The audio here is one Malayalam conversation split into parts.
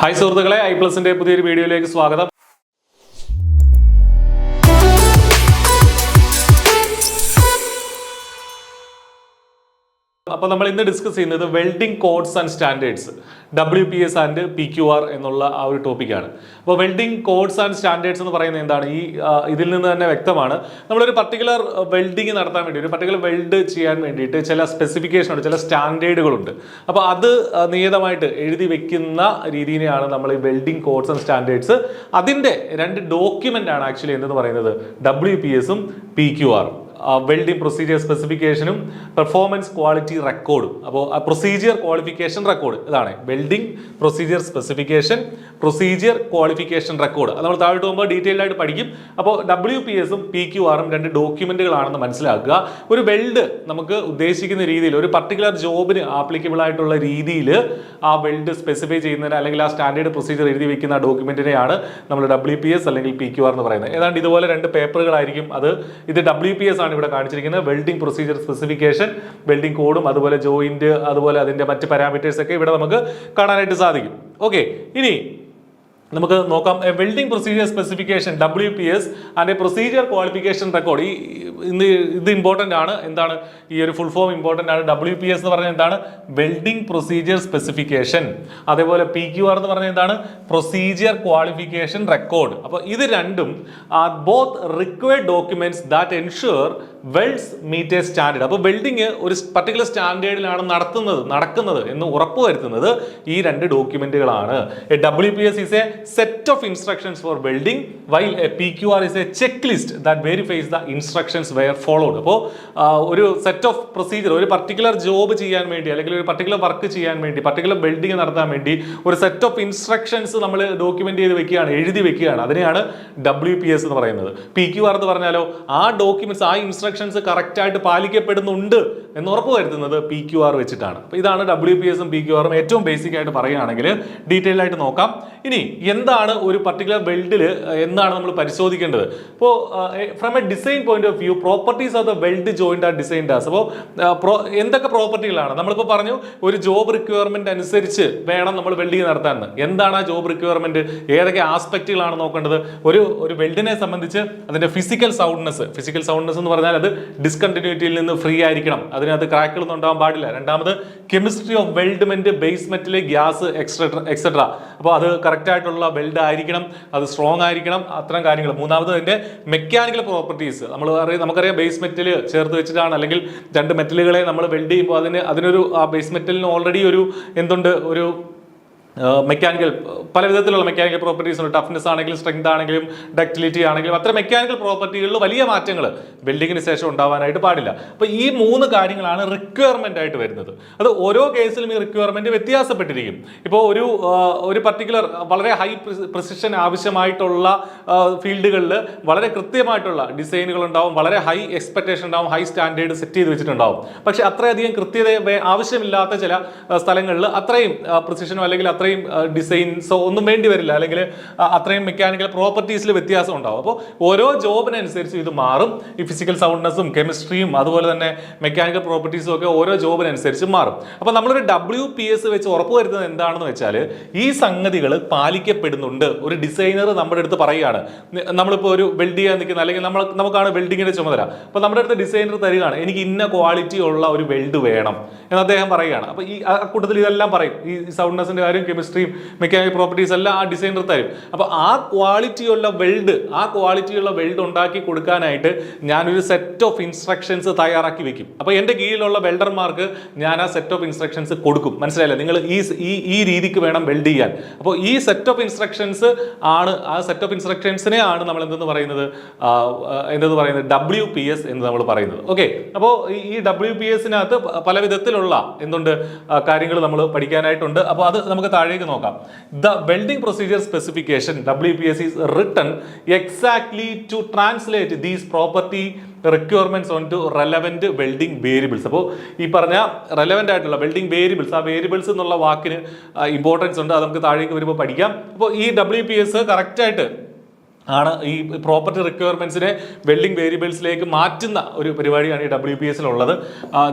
ഹായ് സുഹൃത്തുക്കളെ, iPlusന്റെ പുതിയൊരു വീഡിയോയിലേക്ക് സ്വാഗതം. അപ്പോൾ നമ്മൾ ഇന്ന് ഡിസ്കസ് ചെയ്യുന്നത് welding codes and standards, WPS and PQR എന്നുള്ള ആ ഒരു ടോപ്പിക്കാണ്. അപ്പോൾ വെൽഡിംഗ് കോഡ്സ് ആൻഡ് സ്റ്റാൻഡേർഡ്സ് എന്ന് പറയുന്നത് എന്താണ്? ഇതിൽ നിന്ന് തന്നെ വ്യക്തമാണ്, നമ്മളൊരു പർട്ടിക്കുലർ വെൽഡിങ് നടത്താൻ വേണ്ടി, ഒരു പർട്ടിക്കുലർ വെൽഡ് ചെയ്യാൻ വേണ്ടിയിട്ട് ചില സ്പെസിഫിക്കേഷൻ ഉണ്ട്, ചില സ്റ്റാൻഡേർഡുകളുണ്ട്. അപ്പോൾ അത് നിയതമായിട്ട് എഴുതി വെക്കുന്ന രീതിയിലാണ് നമ്മൾ ഈ വെൽഡിംഗ് കോഡ്സ് ആൻഡ് സ്റ്റാൻഡേർഡ്സ്. അതിൻ്റെ രണ്ട് ഡോക്യുമെൻ്റ് ആണ് ആക്ച്വലി എന്തെന്ന് പറയുന്നത്, WPS-ഉം PQR-ഉം. വെൽഡിംഗ് പ്രൊസീജിയർ സ്പെസിഫിക്കേഷനും പെർഫോമൻസ് ക്വാളിറ്റി റെക്കോർഡും. അപ്പോൾ പ്രൊസീജിയർ ക്വാളിഫിക്കേഷൻ റെക്കോർഡ് ഇതാണ് welding procedure specification, procedure qualification record. അത് നമ്മൾ താഴോട്ട് പോകുമ്പോൾ ഡീറ്റെയിൽഡ് ആയിട്ട് പഠിക്കും. അപ്പോൾ WPS-ഉം PQR-ഉം രണ്ട് ഡോക്യുമെന്റുകളാണെന്ന് മനസ്സിലാക്കുക. ഒരു വെൽഡ് നമുക്ക് ഉദ്ദേശിക്കുന്ന രീതിയിൽ, ഒരു പർട്ടിക്കുലർ ജോബിന് ആപ്ലിക്കബിൾ ആയിട്ടുള്ള രീതിയിൽ ആ വെൽഡ് സ്പെസിഫൈ ചെയ്യുന്നതിന് അല്ലെങ്കിൽ ആ സ്റ്റാൻഡേർഡ് പ്രൊസീജിയർ എഴുതി വെക്കുന്ന ആ ഡോക്യുമെന്റിനെയാണ് നമ്മൾ WPS അല്ലെങ്കിൽ PQR എന്ന് പറയുന്നത്. ഏതാണ്ട് ഇതുപോലെ രണ്ട് പേപ്പറുകളായിരിക്കും. ഇത് WPS ഇവിടെ കാണിച്ചിരിക്കുന്നത്, വെൽഡിംഗ് പ്രൊസീജിയർ സ്പെസിഫിക്കേഷൻ, വെൽഡിംഗ് കോഡും അതുപോലെ ജോയിന്റ്, അതുപോലെ അതിന്റെ മറ്റ് പാരാമീറ്റേഴ്സ് ഒക്കെ ഇവിടെ നമുക്ക് കാണാനായിട്ട് സാധിക്കും. ഓക്കെ, ഇനി നമുക്ക് നോക്കാം. Welding procedure specification WPS and procedure qualification record. ഇത് ഇമ്പോർട്ടൻ്റ് ആണ്. എന്താണ് ഈ ഒരു ഫുൾ ഫോം ഇമ്പോർട്ടൻ്റ് ആണ്. WPS എന്ന് പറഞ്ഞാൽ എന്താണ്? Welding procedure specification. അതേപോലെ PQR എന്ന് പറഞ്ഞാൽ എന്താണ്? Procedure qualification record. അപ്പോൾ ഇത് രണ്ടും are both required documents that ensure welds meet a standard. അപ്പോൾ വെൽഡിങ് ഒരു പർട്ടിക്കുലർ സ്റ്റാൻഡേർഡിലാണ് നടക്കുന്നത് എന്ന് ഉറപ്പുവരുത്തുന്നത് ഈ രണ്ട് ഡോക്യുമെന്റുകളാണ്. WPS is a set of instructions for welding, while a PQR is a checklist that verifies the instructions were followed. അപ്പോൾ ഒരു സെറ്റ് ഓഫ് പ്രൊസീജിയർ, ഒരു പർട്ടിക്കുലർ ജോബ് ചെയ്യാൻ വേണ്ടി അല്ലെങ്കിൽ ഒരു പർട്ടിക്കുലർ വർക്ക് ചെയ്യാൻ വേണ്ടി, പർട്ടിക്കുലർ വെൽഡിങ് നടത്താൻ വേണ്ടി ഒരു സെറ്റ് ഓഫ് ഇൻസ്ട്രക്ഷൻസ് നമ്മൾ ഡോക്യുമെന്റ് ചെയ്ത് വെക്കുകയാണ്, എഴുതി വെക്കുകയാണ്. അതിനെയാണ് WPS എന്ന് പറയുന്നത്. PQR എന്ന് പറഞ്ഞാലോ ആ ഡോക്യുമെന്റ്സ്, ആ ഇൻസ്ട്രക്ഷൻസ് കറക്റ്റ് ആയിട്ട് പാലിക്കപ്പെടുന്നുണ്ട് എന്ന് ഉറപ്പ് വരുത്തുന്നത് PQR വെച്ചിട്ടാണ്. അപ്പോൾ ഇതാണ് WPS-ഉം PQR-ഉം. ഏറ്റവും ബേസിക് ആയിട്ട് പറയുകയാണെങ്കിൽ ഡീറ്റെയിൽ ആയിട്ട് നോക്കാം. ഇനി എന്താണ് ഒരു പർട്ടിക്കുലർ വെൽഡിൽ എന്താണ് നമ്മൾ പരിശോധിക്കേണ്ടത്? ഇപ്പോൾ from a design point of view, properties of the weld joint are designed as. അപ്പോൾ എന്തൊക്കെ പ്രോപ്പർട്ടികളാണ് നമ്മളിപ്പോൾ പറഞ്ഞു? ഒരു ജോബ് റിക്വയർമെന്റ് അനുസരിച്ച് വേണം നമ്മൾ വെൽഡിങ് നടത്താൻ. എന്താണ് ആ ജോബ് റിക്വയർമെന്റ്? ഏതൊക്കെ ആസ്പെക്റ്റുകളാണ് നോക്കേണ്ടത്? ഒരു വെൽഡിനെ സംബന്ധിച്ച് അതിന്റെ ഫിസിക്കൽ സൗണ്ട്നെസ് എന്ന് പറഞ്ഞാൽ അത് ഡിസ്കണ്ടിന്യൂറ്റിയിൽ നിന്ന് ഫ്രീ ആയിരിക്കണം, അതിനകത്ത് ക്രാക്കുകളൊന്നും ഉണ്ടാവാൻ പാടില്ല. രണ്ടാമത് കെമിസ്ട്രി ഓഫ് വെൽഡ്മെന്റ്, ബേസ്മെന്റിലെ ഗ്യാസ് എക്സെട്ര. അപ്പോൾ അത് കറക്റ്റ് ആയിട്ടുള്ള വെൽഡ് ആയിരിക്കണം, അത് സ്ട്രോങ് ആയിരിക്കണം, അത്തരം കാര്യങ്ങൾ. മൂന്നാമത് അതിന്റെ മെക്കാനിക്കൽ പ്രോപ്പർട്ടീസ്. നമുക്കറിയാം ബേസ് മെറ്റൽ ചേർത്ത് വെച്ചിട്ടാണ്, അല്ലെങ്കിൽ രണ്ട് മെറ്റലുകളെ നമ്മൾ വെൽഡ് ചെയ്യുമ്പോൾ അതിനൊരു ആ ബേസ് മെറ്റലിന് ഓൾറെഡി ഒരു ഒരു മെക്കാനിക്കൽ, പല വിധത്തിലുള്ള മെക്കാനിക്കൽ പ്രോപ്പർട്ടീസ് ഉണ്ട്. ടഫ്നെസ് ആണെങ്കിലും സ്ട്രെങ്ത് ആണെങ്കിലും ഡക്റ്റിലിറ്റി ആണെങ്കിലും അത്ര മെക്കാനിക്കൽ പ്രോപ്പർട്ടികളിൽ വലിയ മാറ്റങ്ങൾ വെൽഡിങ്ങിന് ശേഷം ഉണ്ടാവാനായിട്ട് പാടില്ല. അപ്പോൾ ഈ മൂന്ന് കാര്യങ്ങളാണ് റിക്വയർമെന്റ് ആയിട്ട് വരുന്നത്. അത് ഓരോ കേസിലും ഈ റിക്വയർമെന്റ് വ്യത്യാസപ്പെട്ടിരിക്കും. ഇപ്പോൾ ഒരു പർട്ടിക്കുലർ വളരെ ഹൈ പ്രിസിഷൻ ആവശ്യമായിട്ടുള്ള ഫീൽഡുകളിൽ വളരെ കൃത്യമായിട്ടുള്ള ഡിസൈനുകൾ ഉണ്ടാവും, വളരെ ഹൈ എക്സ്പെക്ടേഷൻ ഉണ്ടാവും, ഹൈ സ്റ്റാൻഡേർഡ് സെറ്റ് ചെയ്ത് വെച്ചിട്ടുണ്ടാവും. പക്ഷെ അത്രയധികം കൃത്യത ആവശ്യമില്ലാത്ത ചില സ്ഥലങ്ങളിൽ അത്രയും പ്രിസിഷനോ അല്ലെങ്കിൽ അത്രയും ഡിസൈൻസോ ഒന്നും വേണ്ടി വരില്ല, അല്ലെങ്കിൽ അത്രയും മെക്കാനിക്കൽ പ്രോപ്പർട്ടീസിൽ വ്യത്യാസം ഉണ്ടാവും. അപ്പോൾ ഓരോ ജോബിനനുസരിച്ച് ഇത് മാറും. ഈ ഫിസിക്കൽ സൗണ്ട്നെസ്സും കെമിസ്ട്രിയും അതുപോലെ തന്നെ മെക്കാനിക്കൽ പ്രോപ്പർട്ടീസും ഒക്കെ ഓരോ ജോബിനനുസരിച്ച് മാറും. അപ്പോൾ നമ്മളൊരു WPS വെച്ച് ഉറപ്പുവരുത്തുന്നത് എന്താണെന്ന് വെച്ചാൽ ഈ സംഗതികൾ പാലിക്കപ്പെടുന്നുണ്ട്. ഒരു ഡിസൈനർ നമ്മുടെ അടുത്ത് പറയുകയാണ്, നമ്മളിപ്പോൾ ഒരു വെൽഡ് ചെയ്യാൻ നിൽക്കുന്ന, അല്ലെങ്കിൽ നമുക്കാണ് വെൽഡിങ്ങിന്റെ ചുമതല. അപ്പോൾ നമ്മുടെ അടുത്ത് ഡിസൈനർ തരികയാണ്, എനിക്ക് ഇന്ന ക്വാളിറ്റി ഉള്ള ഒരു വെൽഡ് വേണം എന്ന് അദ്ദേഹം പറയുകയാണ്. അപ്പോൾ ഈ കൂട്ടത്തിൽ ഇതെല്ലാം പറയും, ഈ സൗണ്ട്നെസിന്റെ കാര്യം, കെമിസ്ട്രിയും മെക്കാനിക്കൽ പ്രോപ്പർട്ടീസ് എല്ലാം ആ ഡിസൈനർ തരും. അപ്പോൾ ആ ക്വാളിറ്റിയുള്ള വെൽഡ് ഉണ്ടാക്കി കൊടുക്കാനായിട്ട് ഞാനൊരു സെറ്റ് ഓഫ് ഇൻസ്ട്രക്ഷൻസ് തയ്യാറാക്കി വെക്കും. അപ്പോൾ എൻ്റെ കീഴിലുള്ള വെൽഡർമാർക്ക് ഞാൻ ആ സെറ്റ് ഓഫ് ഇൻസ്ട്രക്ഷൻസ് കൊടുക്കും. മനസ്സിലായില്ലേ? നിങ്ങൾ ഈ രീതിക്ക് വേണം വെൽഡ് ചെയ്യാൻ. അപ്പോൾ ഈ സെറ്റ് ഓഫ് ഇൻസ്ട്രക്ഷൻസിനെ ആണ് നമ്മൾ എന്തെന്ന് പറയുന്നത് WPS എന്ന് നമ്മൾ പറയുന്നത്. ഓക്കെ, അപ്പോൾ ഈ WPS-നകത്ത് പല വിധത്തിലുള്ള കാര്യങ്ങൾ നമ്മൾ പഠിക്കാനായിട്ടുണ്ട്. അപ്പോൾ അത് നമുക്ക് താഴേക്ക് നോക്കാം. The welding procedure specification WPS is written exactly to translate these property requirements onto relevant welding variables. അപ്പോൾ ഈ പറഞ്ഞ റെലവെന്റ് ആയിട്ടുള്ള വെൽഡിംഗ് വേരിയബിൾസ്, ആ വേരിയബിൾസ് എന്നുള്ള വാക്കിന് ഇമ്പോർട്ടൻസ് ഉണ്ട്. അത് നമുക്ക് താഴേക്ക് വരുമ്പോൾ പഠിക്കാം. അപ്പോൾ ഈ WPS കറക്റ്റ് ആയിട്ട് ആണ് ഈ പ്രോപ്പർട്ടി റിക്വയർമെന്റ്സിനെ വെൽഡിംഗ് വേരിയബിൾസിലേക്ക് മാറ്റുന്ന ഒരു പരിപാടിയാണ് ഈ WPS-ലുള്ളത്.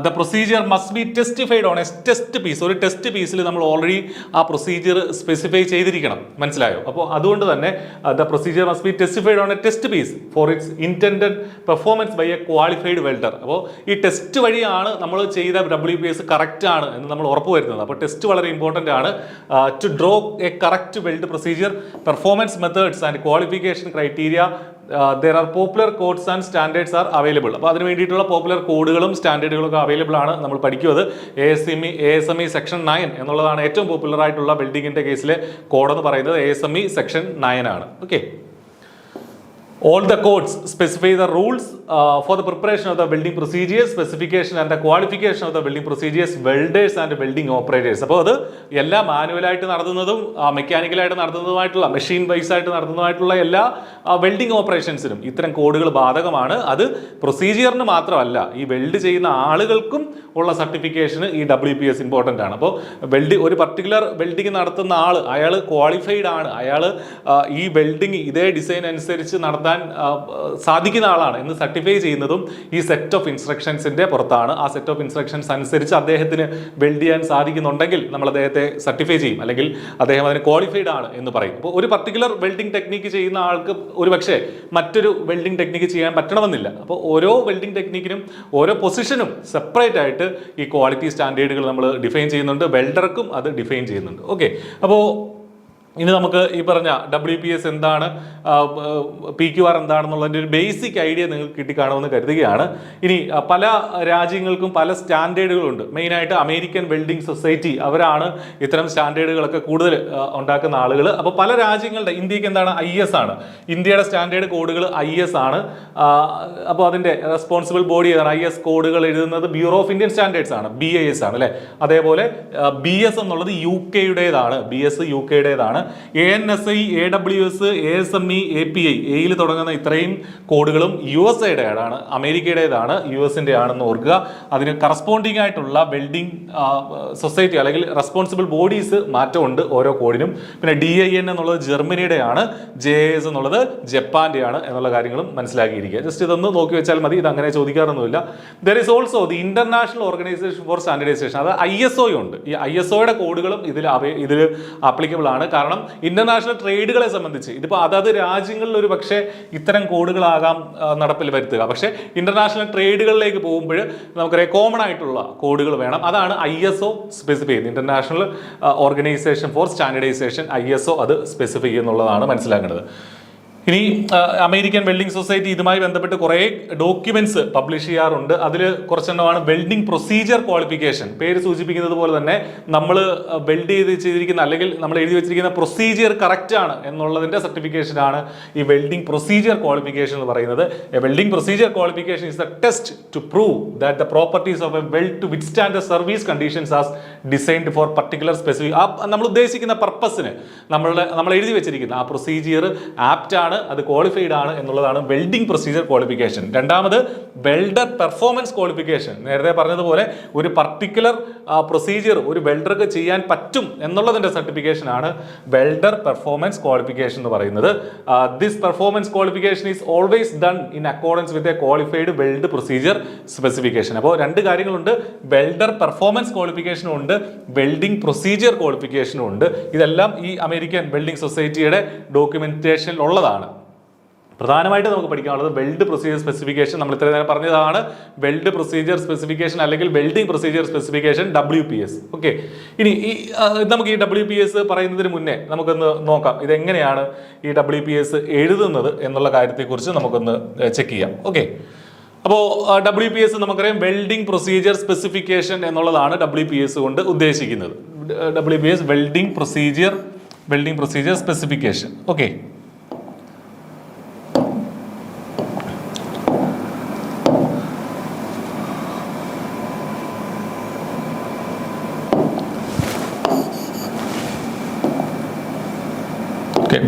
The procedure must be testified on a test piece. ഒരു ടെസ്റ്റ് പീസിൽ നമ്മൾ ഓൾറെഡി ആ പ്രൊസീജിയർ സ്പെസിഫൈ ചെയ്തിരിക്കണം, മനസ്സിലായോ? അപ്പോൾ അതുകൊണ്ട് തന്നെ the procedure must be testified on a test piece for its intended performance by a qualified welder. അപ്പോൾ ഈ ടെസ്റ്റ് വഴിയാണ് നമ്മൾ ചെയ്ത WPS കറക്റ്റ് ആണ് എന്ന് നമ്മൾ ഉറപ്പുവരുത്തുന്നത്. അപ്പോൾ ടെസ്റ്റ് വളരെ ഇമ്പോർട്ടൻ്റ് ആണ്. To draw a correct weld procedure, performance methods and qualification criteria, there are popular codes and standards are available. അപ്പോൾ അതിന് വേണ്ടിയിട്ടുള്ള പോപ്പുലർ കോഡുകളും സ്റ്റാൻഡേർഡുകളും ഒക്കെ അവൈലബിൾ ആണ്. നമ്മൾ പഠിക്കുന്നത് ASME സെക്ഷൻ 9 എന്നുള്ളതാണ് ഏറ്റവും പോപ്പുലർ ആയിട്ടുള്ള വെൽഡിങ്ങിന്റെ കേസിലെ കോഡ് എന്ന് പറയുന്നത്. ASME സെക്ഷൻ 9 ആണ്. Okay, all the codes specify the rules for the preparation of the welding procedures, specification and the qualification of the welding procedures, welders and welding operators. അപ്പോൾ അത് എല്ലാ മാനുവലായിട്ട് നടത്തുന്നതും മെക്കാനിക്കലായിട്ട് നടത്തുന്നതുമായിട്ടുള്ള മെഷീൻ വൈസ് ആയിട്ട് നടത്തുന്നതുമായിട്ടുള്ള എല്ലാ വെൽഡിംഗ് ഓപ്പറേഷൻസിനും ഇത്തരം കോഡുകൾ ബാധകമാണ്. അത് പ്രൊസീജിയറിന് മാത്രമല്ല, ഈ വെൽഡ് ചെയ്യുന്ന ആളുകൾക്കും ഉള്ള സർട്ടിഫിക്കേഷന് ഈ WPS ഇമ്പോർട്ടൻ്റ് ആണ്. അപ്പോൾ ഒരു പർട്ടിക്കുലർ വെൽഡിങ് നടത്തുന്ന ആൾ, അയാൾ ക്വാളിഫൈഡ് ആണ്, അയാൾ ഈ വെൽഡിങ് ഇതേ ഡിസൈൻ അനുസരിച്ച് നടത്താൻ സാധിക്കുന്ന ആളാണ് എന്ന് സർട്ടിഫൈ ചെയ്യുന്നതും ഈ സെറ്റ് ഓഫ് ഇൻസ്ട്രക്ഷൻസിന്റെ പുറത്താണ്. ആ സെറ്റ് ഓഫ് ഇൻസ്ട്രക്ഷൻസ് അനുസരിച്ച് അദ്ദേഹത്തിന് വെൽഡ് ചെയ്യാൻ സാധിക്കുന്നുണ്ടെങ്കിൽ നമ്മൾ അദ്ദേഹത്തെ സർട്ടിഫൈ ചെയ്യും, അല്ലെങ്കിൽ അദ്ദേഹം അതിന് ക്വാളിഫൈഡ് ആണ് എന്ന് പറയും. അപ്പോൾ ഒരു പർട്ടിക്കുലർ വെൽഡിംഗ് ടെക്നിക്ക് ചെയ്യുന്ന ആൾക്ക് ഒരു പക്ഷേ മറ്റൊരു വെൽഡിംഗ് ടെക്നിക്ക് ചെയ്യാൻ പറ്റണമെന്നില്ല. അപ്പോൾ ഓരോ വെൽഡിംഗ് ടെക്നിക്കിനും ഓരോ പൊസിഷനും സെപ്പറേറ്റ് ആയിട്ട് ഈ ക്വാളിറ്റി സ്റ്റാൻഡേർഡുകൾ നമ്മൾ ഡിഫൈൻ ചെയ്യുന്നുണ്ട്. വെൽഡർക്കും അത് ഡിഫൈൻ ചെയ്യുന്നുണ്ട്. ഓക്കെ, അപ്പോൾ ഇനി നമുക്ക് ഈ പറഞ്ഞ WPS എന്താണ്, PQR എന്താണെന്നുള്ളതിൻ്റെ ഒരു ബേസിക് ഐഡിയ നിങ്ങൾക്ക് കിട്ടിക്കാണുമെന്ന് കരുതുകയാണ്. ഇനി പല രാജ്യങ്ങൾക്കും പല സ്റ്റാൻഡേർഡുകളുണ്ട്. മെയിനായിട്ട് അമേരിക്കൻ വെൽഡിംഗ് സൊസൈറ്റി, അവരാണ് ഇത്തരം സ്റ്റാൻഡേർഡുകളൊക്കെ കൂടുതൽ ഉണ്ടാക്കുന്ന ആളുകൾ. അപ്പോൾ പല രാജ്യങ്ങളുടെ, ഇന്ത്യക്ക് എന്താണ് IS ആണ്, ഇന്ത്യയുടെ സ്റ്റാൻഡേർഡ് കോഡുകൾ IS ആണ്. അപ്പോൾ അതിൻ്റെ റെസ്പോൺസിബിൾ ബോഡി ഏതാണ്? IS കോഡുകൾ എഴുതുന്നത് ബ്യൂറോ ഓഫ് ഇന്ത്യൻ സ്റ്റാൻഡേർഡ്സ് ആണ്, BIS ആണ് അല്ലേ. അതേപോലെ BS എന്നുള്ളത് UK-യുടേതാണ്, BS UK-യുടേതാണ്. ANSI, AWS, ASME, API, എയിൽ തുടങ്ങുന്ന ഇത്രയും കോഡുകളും USA-യുടേതാണ്, അമേരിക്കയുടേതാണ്, US-ന്റെ ആണെന്ന് ഓർക്കുക. അതിന് കറസ്പോണ്ടിങ് ആയിട്ടുള്ള വെൽഡിംഗ് സൊസൈറ്റി അല്ലെങ്കിൽ റെസ്പോൺസിബിൾ ബോഡീസ് മാറ്റമുണ്ട് ഓരോ കോഡിനും. പിന്നെ DIN എന്നുള്ളത് ജർമ്മനിയുടെയാണ്, JAS എന്നുള്ളത് ജപ്പാന്റെയാണ് എന്നുള്ള കാര്യങ്ങളും മനസ്സിലാക്കിയിരിക്കുക. ജസ്റ്റ് ഇതൊന്ന് നോക്കി വെച്ചാൽ മതി, ഇത് അങ്ങനെ ചോദിക്കാറൊന്നുമില്ല. There is also the international organisation for standardisation, അത് ISO ഉണ്ട്. ഈ ISO-യുടെ കോഡുകളും ഇതിൽ ആപ്ലിക്കബിൾ ആണ്. കാരണം ഇന്റർനാഷണൽ ട്രേഡുകളെ സംബന്ധിച്ച് ഇതിപ്പോൾ അതത് രാജ്യങ്ങളിൽ ഒരു പക്ഷേ ഇത്തരം കോഡുകളാകാം നടപ്പിൽ വരുത്തുക. പക്ഷേ ഇന്റർനാഷണൽ ട്രേഡുകളിലേക്ക് പോകുമ്പോൾ നമുക്കറിയാം കോമൺ ആയിട്ടുള്ള കോഡുകൾ വേണം. അതാണ് ISO സ്പെസിഫൈ ചെയ്യുന്നത്. International organisation for standardization, ISO അത് സ്പെസിഫൈ ചെയ്യുന്നുള്ളതാണ് മനസ്സിലാക്കേണ്ടത്. ഇനി അമേരിക്കൻ വെൽഡിംഗ് സൊസൈറ്റി ഇതുമായി ബന്ധപ്പെട്ട് കുറേ ഡോക്യുമെന്റ്സ് പബ്ലിഷ് ചെയ്യാറുണ്ട്. അതിൽ കുറച്ചെണ്ണമാണ് വെൽഡിംഗ് പ്രൊസീജിയർ ക്വാളിഫിക്കേഷൻ. പേര് സൂചിപ്പിക്കുന്നത് പോലെ തന്നെ നമ്മൾ വെൽഡ് ചെയ്തിരിക്കുന്ന അല്ലെങ്കിൽ നമ്മൾ എഴുതി വെച്ചിരിക്കുന്ന പ്രൊസീജിയർ കറക്റ്റ് ആണ് എന്നുള്ളതിൻ്റെ സർട്ടിഫിക്കേഷനാണ് ഈ വെൽഡിംഗ് പ്രൊസീജിയർ ക്വാളിഫിക്കേഷൻ എന്ന് പറയുന്നത്. A welding procedure qualification is the test to prove that the properties of a weld to withstand the service conditions as designed for particular specific, നമ്മൾ ഉദ്ദേശിക്കുന്ന പർപ്പസിന് നമ്മൾ എഴുതി വെച്ചിരിക്കുന്ന ആ പ്രൊസീജിയർ ആപ്റ്റ് ആണ്, അത് ക്വാളിഫൈഡ് ആണ് എന്നുള്ളതാണ് വെൽഡിംഗ് പ്രൊസീജിയർ ക്വാളിഫിക്കേഷൻ. രണ്ടാമത് വെൽഡർ പെർഫോമൻസ് ക്വാളിഫിക്കേഷൻ. നേരത്തെ പറഞ്ഞതുപോലെ ഒരു പർട്ടിക്കുലർ പ്രൊസീജിയർ ഒരു വെൽഡർക്ക് ചെയ്യാൻ പറ്റും എന്നുള്ളതിൻ്റെ സർട്ടിഫിക്കേഷൻ ആണ് വെൽഡർ പെർഫോമൻസ് ക്വാളിഫിക്കേഷൻ എന്ന് പറയുന്നത്. This performance qualification is always done in accordance with a qualified weld procedure specification. അപ്പോൾ രണ്ട് കാര്യങ്ങളുണ്ട്, വെൽഡർ പെർഫോമൻസ് ക്വാളിഫിക്കേഷനും ഉണ്ട്, വെൽഡിംഗ് പ്രൊസീജിയർ ക്വാളിഫിക്കേഷനും ഉണ്ട്. ഇതെല്ലാം ഈ അമേരിക്കൻ വെൽഡിംഗ് സൊസൈറ്റിയുടെ ഡോക്യുമെന്റേഷനിൽ ഉള്ളതാണ്. പ്രധാനമായിട്ട് നമുക്ക് പഠിക്കാനുള്ളത് വെൽഡ് പ്രൊസീജിയർ സ്പെസിഫിക്കേഷൻ. നമ്മൾ ഇത്ര നേരം പറഞ്ഞതാണ് വെൽഡ് പ്രൊസീജിയർ സ്പെസിഫിക്കേഷൻ അല്ലെങ്കിൽ welding procedure specification, WPS. Okay, ഇനി നമുക്ക് ഈ WPS പറയുന്നതിന് മുന്നേ നമുക്കൊന്ന് നോക്കാം ഇതെങ്ങനെയാണ് ഈ WPS എഴുതുന്നത് എന്നുള്ള കാര്യത്തെക്കുറിച്ച് നമുക്കൊന്ന് ചെക്ക് ചെയ്യാം. ഓക്കെ, അപ്പോൾ WPS നമുക്കറിയാം വെൽഡിംഗ് പ്രൊസീജിയർ സ്പെസിഫിക്കേഷൻ എന്നുള്ളതാണ് WPS കൊണ്ട് ഉദ്ദേശിക്കുന്നത്. WPS welding procedure specification. Okay,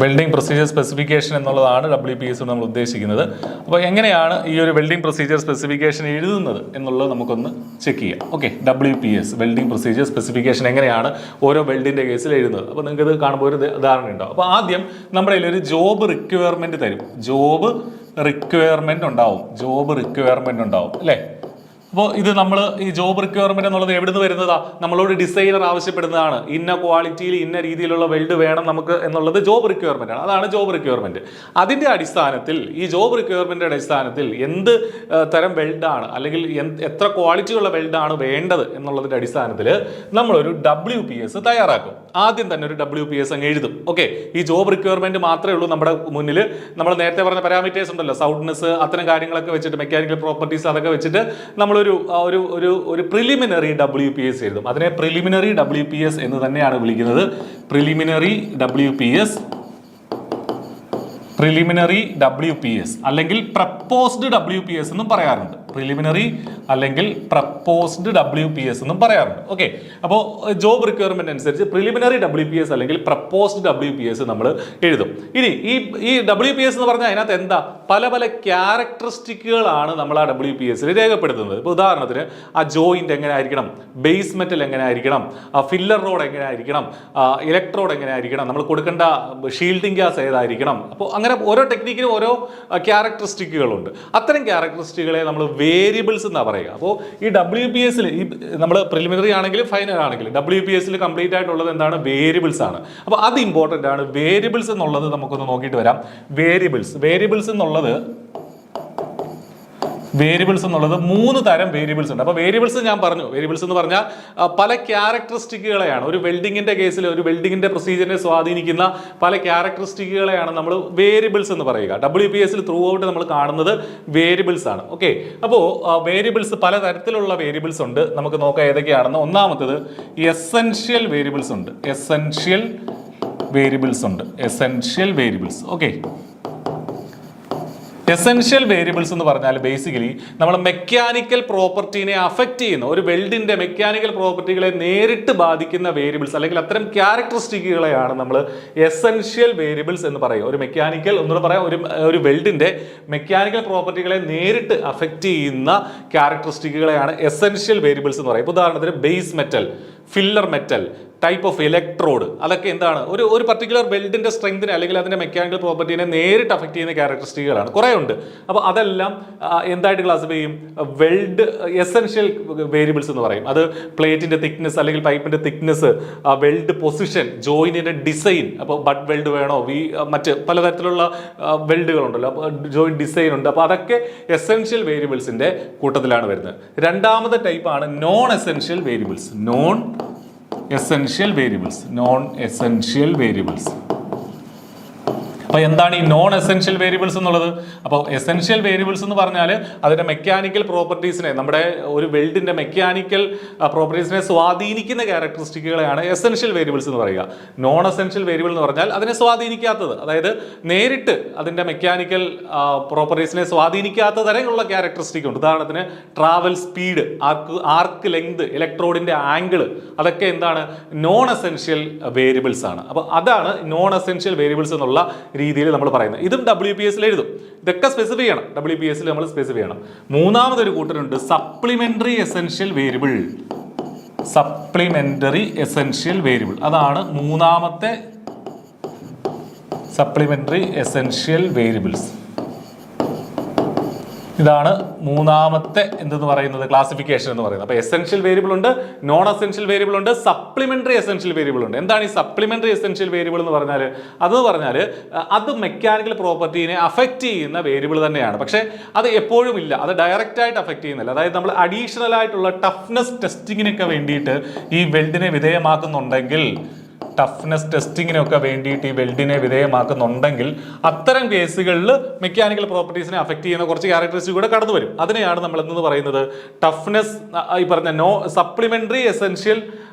welding procedure specification എന്നുള്ളതാണ് WPS നമ്മൾ ഉദ്ദേശിക്കുന്നത്. അപ്പോൾ എങ്ങനെയാണ് ഈ ഒരു വെൽഡിംഗ് പ്രൊസീജിയർ സ്പെസിഫിക്കേഷൻ എഴുതുന്നത് എന്നുള്ളത് നമുക്കൊന്ന് ചെക്ക് ചെയ്യാം. Okay, WPS welding procedure specification എങ്ങനെയാണ് ഓരോ വെൽഡിൻ്റെ കേസിൽ എഴുതുന്നത്. അപ്പോൾ നിങ്ങൾക്ക് ഇത് കാണുമ്പോൾ ഒരു ധാരണ ഉണ്ടാവും. അപ്പോൾ ആദ്യം നമ്മുടെ കയ്യിൽ ഒരു ജോബ് റിക്വയർമെൻറ്റ് തരും. ജോബ് റിക്വയർമെൻറ്റ് ഉണ്ടാവും അല്ലേ. അപ്പോൾ ഇത് നമ്മൾ ഈ ജോബ് റിക്വയർമെന്റ് എന്നുള്ളത് എവിടെ നിന്ന് വരുന്നതാ? നമ്മളോട് ഡിസൈനർ ആവശ്യപ്പെടുന്നതാണ്. ഇന്ന ക്വാളിറ്റിയിൽ ഇന്ന രീതിയിലുള്ള വെൽഡ് വേണം നമുക്ക് എന്നുള്ളത് ജോബ് റിക്വയർമെന്റ് ആണ്. അതാണ് ജോബ് റിക്വയർമെന്റ്. അതിന്റെ അടിസ്ഥാനത്തിൽ ഈ ജോബ് റിക്വയർമെന്റിന്റെ അടിസ്ഥാനത്തിൽ എന്ത് തരം വെൽഡാണ് അല്ലെങ്കിൽ എത്ര ക്വാളിറ്റിയുള്ള വെൽഡാണ് വേണ്ടത് എന്നുള്ളതിന്റെ അടിസ്ഥാനത്തിൽ നമ്മളൊരു WPS തയ്യാറാക്കും. ആദ്യം തന്നെ ഒരു WPS അങ്ങ് എഴുതും. ഓക്കെ, ഈ ജോബ് റിക്വയർമെന്റ് മാത്രമേ ഉള്ളൂ നമ്മുടെ മുന്നിൽ. നമ്മൾ നേരത്തെ പറഞ്ഞ പാരാമീറ്റേഴ്സ് ഉണ്ടല്ലോ, സൗണ്ട്നെസ്, അത്തരം കാര്യങ്ങളൊക്കെ വെച്ചിട്ട്, മെക്കാനിക്കൽ പ്രോപ്പർട്ടീസ്, അതൊക്കെ വെച്ചിട്ട് നമ്മളൊരു പ്രിലിമിനറി WPS എഴുതും. അതിനെ പ്രിലിമിനറി WPS എന്ന് തന്നെയാണ് വിളിക്കുന്നത്. പ്രിലിമിനറി WPS അല്ലെങ്കിൽ പ്രപ്പോസ്ഡ് WPS എന്നും പറയാറുണ്ട്. പ്രിലിമിനറി അല്ലെങ്കിൽ പ്രപ്പോസ്ഡ് WPS എന്നും പറയാറുണ്ട്. ഓക്കെ, അപ്പോൾ ജോബ് റിക്വയർമെന്റ് അനുസരിച്ച് പ്രിലിമിനറി WPS അല്ലെങ്കിൽ പ്രപ്പോസ്ഡ് WPS നമ്മൾ എഴുതും. ഇനി ഈ WPS എന്ന് പറഞ്ഞാൽ അതിനകത്ത് എന്താ, പല പല ക്യാരക്ടറിസ്റ്റിക്കുകളാണ് നമ്മൾ ആ WPSൽ രേഖപ്പെടുത്തുന്നത്. ഇപ്പോൾ ഉദാഹരണത്തിന് ആ ജോയിന്റ് എങ്ങനെ ആയിരിക്കണം, ബേസ് മെറ്റൽ എങ്ങനെ ആയിരിക്കണം, ഫില്ലർ റോഡ് എങ്ങനെ ആയിരിക്കണം, ഇലക്ട്രോഡ് എങ്ങനെ ആയിരിക്കണം, നമ്മൾ കൊടുക്കേണ്ട ഷീൽഡിംഗ് ഗ്യാസ് ഏതായിരിക്കണം. അപ്പോൾ അങ്ങനെ ഓരോ ടെക്നിക്കിനും ഓരോ ക്യാരക്ടറിസ്റ്റിക്കുകളുണ്ട്. അത്തരം ക്യാരക്ടറിസ്റ്റിക്കുകളെ നമ്മൾ വേരിയബിൾസ് എന്നാണ് പറയുക. അപ്പോൾ ഈ WPSൽ ഈ നമ്മൾ പ്രിലിമിനറി ആണെങ്കിലും ഫൈനൽ ആണെങ്കിലും WPSൽ കംപ്ലീറ്റ് ആയിട്ടുള്ളത് എന്താണ്, വേരിയബിൾസ് ആണ്. അപ്പോൾ അത് ഇമ്പോർട്ടൻ്റ് ആണ്. വേരിയബിൾസ് എന്നുള്ളത് നമുക്കൊന്ന് നോക്കിയിട്ട് വരാം. വേരിയബിൾസ് എന്നുള്ളത് 3 തരം വേരിയബിൾസ് ഉണ്ട്. അപ്പോൾ വേരിയബിൾസ് ഞാൻ പറഞ്ഞു, വേരിയബിൾസ് എന്ന് പറഞ്ഞാൽ പല ക്യാരക്ടറിസ്റ്റിക്കുകളെയാണ് ഒരു വെൽഡിങ്ങിന്റെ കേസിൽ, ഒരു വെൽഡിങ്ങിന്റെ പ്രൊസീജിയറിനെ സ്വാധീനിക്കുന്ന പല ക്യാരക്ടറിസ്റ്റിക്കുകളെയാണ് നമ്മൾ വേരിയബിൾസ് എന്ന് പറയുക. WPSൽ ത്രൂ ഔട്ട് നമ്മൾ കാണുന്നത് വേരിയബിൾസ് ആണ്. ഓക്കെ, അപ്പോൾ വേരിയബിൾസ് പലതരത്തിലുള്ള വേരിയബിൾസ് ഉണ്ട്. നമുക്ക് നോക്കാം ഏതൊക്കെയാണെന്ന്. ഒന്നാമത്തത് എസെൻഷ്യൽ വേരിയബിൾസ് ഉണ്ട്. ഓക്കെ, എസെൻഷ്യൽ വേരിയബിൾസ് എന്ന് പറഞ്ഞാൽ ബേസിക്കലി നമ്മൾ മെക്കാനിക്കൽ പ്രോപ്പർട്ടീനെ അഫക്റ്റ് ചെയ്യുന്ന, ഒരു വെൽഡിന്റെ മെക്കാനിക്കൽ പ്രോപ്പർട്ടികളെ നേരിട്ട് ബാധിക്കുന്ന വേരിയബിൾസ് അല്ലെങ്കിൽ അത്തരം ക്യാരക്ടറിസ്റ്റിക്കുകളെയാണ് നമ്മൾ എസെൻഷ്യൽ വേരിയബിൾസ് എന്ന് പറയുക. ഒരു മെക്കാനിക്കൽ ഒന്നുകൂടെ പറയാം, ഒരു വെൽഡിന്റെ മെക്കാനിക്കൽ പ്രോപ്പർട്ടികളെ നേരിട്ട് അഫക്റ്റ് ചെയ്യുന്ന ക്യാരക്ടറിസ്റ്റിക്കുകളെയാണ് എസെൻഷ്യൽ വേരിയബിൾസ് എന്ന് പറയുക. ഉദാഹരണത്തിന് base metal, filler metal, type of electrode, അതൊക്കെ എന്താണ്, ഒരു പർട്ടിക്കുലർ വെൽഡിന്റെ സ്ട്രെങ്തിനെ അല്ലെങ്കിൽ അതിന്റെ മെക്കാനിക്കൽ പ്രോപ്പർട്ടീനെ നേരിട്ട് അഫക്ട് ചെയ്യുന്ന ക്യാരക്ടറിസ്റ്റിക്കുകളാണ്. കുറേ ഉണ്ട്. അപ്പോൾ അതെല്ലാം എന്തായിട്ട് ക്ലാസിഫൈ ചെയ്യും, വെൽഡ് എസെൻഷ്യൽ വേരിയബിൾസ് എന്ന് പറയും. അത് പ്ലേറ്റിന്റെ തിക്നെസ് അല്ലെങ്കിൽ പൈപ്പിന്റെ തിക്നെസ്, വെൽഡ് പൊസിഷൻ, ജോയിന്റിന്റെ ഡിസൈൻ. അപ്പോൾ ബഡ് വെൽഡ് വേണോ, മറ്റ് പലതരത്തിലുള്ള വെൽഡുകളുണ്ടല്ലോ, അപ്പോൾ ജോയിന്റ് ഡിസൈൻ ഉണ്ട്. അപ്പോൾ അതൊക്കെ എസെൻഷ്യൽ വേരിയബിൾസിന്റെ കൂട്ടത്തിലാണ് വരുന്നത്. രണ്ടാമത്തെ ടൈപ്പാണ് non essential variables. Non essential variables. അപ്പോൾ എന്താണ് ഈ നോൺ എസെൻഷ്യൽ വേരിയബിൾസ് എന്നുള്ളത്? അപ്പോൾ എസെൻഷ്യൽ വേരിയബിൾസ് എന്ന് പറഞ്ഞാൽ അതിന്റെ മെക്കാനിക്കൽ പ്രോപ്പർട്ടീസിനെ, നമ്മുടെ ഒരു വെൽഡിന്റെ മെക്കാനിക്കൽ പ്രോപ്പർട്ടീസിനെ സ്വാധീനിക്കുന്ന ക്യാരക്ടറിസ്റ്റിക്കുകളെയാണ് എസെൻഷ്യൽ വേരിയബിൾസ് എന്ന് പറയുക. നോൺ എസെൻഷ്യൽ വേരിയബിൾ എന്ന് പറഞ്ഞാൽ അതിനെ സ്വാധീനിക്കാത്തത്, അതായത് നേരിട്ട് അതിന്റെ മെക്കാനിക്കൽ പ്രോപ്പർട്ടീസിനെ സ്വാധീനിക്കാത്ത തരമുള്ള ക്യാരക്ടറിസ്റ്റിക് ഉണ്ട്. ഉദാഹരണത്തിന് ട്രാവൽ സ്പീഡ്, ആർക്ക് ലെങ്ത്, ഇലക്ട്രോഡിന്റെ ആംഗിൾ, അതൊക്കെ എന്താണ്, നോൺ എസെൻഷ്യൽ വേരിയബിൾസ് ആണ്. അപ്പോൾ അതാണ് നോൺ എസെൻഷ്യൽ വേരിയബിൾസ് എന്നുള്ള രീതിയിൽ നമ്മൾ പറയുന്നത്. ഇതും WPSൽ എഴുതും. ഇതൊക്കെ സ്പെസിഫൈ ചെയ്യണം, WPSൽ നമ്മൾ സ്പെസിഫൈ ചെയ്യണം. മൂന്നാമതൊരു കൂട്ടരുണ്ട് സപ്ലിമെന്ററി എസെൻഷ്യൽ വേരിയബിൾ. അതാണ് മൂന്നാമത്തെ സപ്ലിമെന്ററി എസെൻഷ്യൽ വേരിയബിൾസ്. ഇതാണ് മൂന്നാമത്തെ എന്തെന്ന് പറയുന്നത്, ക്ലാസിഫിക്കേഷൻ എന്ന് പറയുന്നത്. അപ്പോൾ എസെൻഷ്യൽ വേരിയബിൾ ഉണ്ട്, നോൺ എസെൻഷ്യൽ വേരിയബിൾ ഉണ്ട്, സപ്ലിമെന്ററി എസെൻഷ്യൽ വേരിയബിൾ ഉണ്ട്. എന്താണ് ഈ സപ്ലിമെന്ററി എസെൻഷ്യൽ വേരിയബിൾ എന്ന് പറഞ്ഞാൽ? അത് മെക്കാനിക്കൽ പ്രോപ്പർട്ടീനെ അഫക്റ്റ് ചെയ്യുന്ന വേരിയബിൾ തന്നെയാണ്. പക്ഷേ അത് എപ്പോഴും ഇല്ല, അത് ഡയറക്റ്റ് ആയിട്ട് അഫക്റ്റ് ചെയ്യുന്നില്ല. അതായത് നമ്മൾ അഡീഷണൽ ആയിട്ടുള്ള ടഫ്നെസ് ടെസ്റ്റിങ്ങിനൊക്കെ വേണ്ടിയിട്ട് ഈ വെൽഡിനെ വിധേയമാക്കുന്നുണ്ടെങ്കിൽ, ഈ വെൽഡിനെ വിധേയമാക്കുന്നുണ്ടെങ്കിൽ അത്തരം കേസുകളിൽ മെക്കാനിക്കൽ പ്രോപ്പർട്ടീസിനെ അഫക്റ്റ് ചെയ്യുന്ന കുറച്ച് ക്യാരക്ടറിസ്റ്റിക് കൂടെ കടന്നു വരും. അതിനെയാണ് നമ്മൾ എന്ന് പറയുന്നത് ടഫ്നെസ്, ഈ പറഞ്ഞ സപ്ലിമെന്ററി എസെൻഷ്യൽ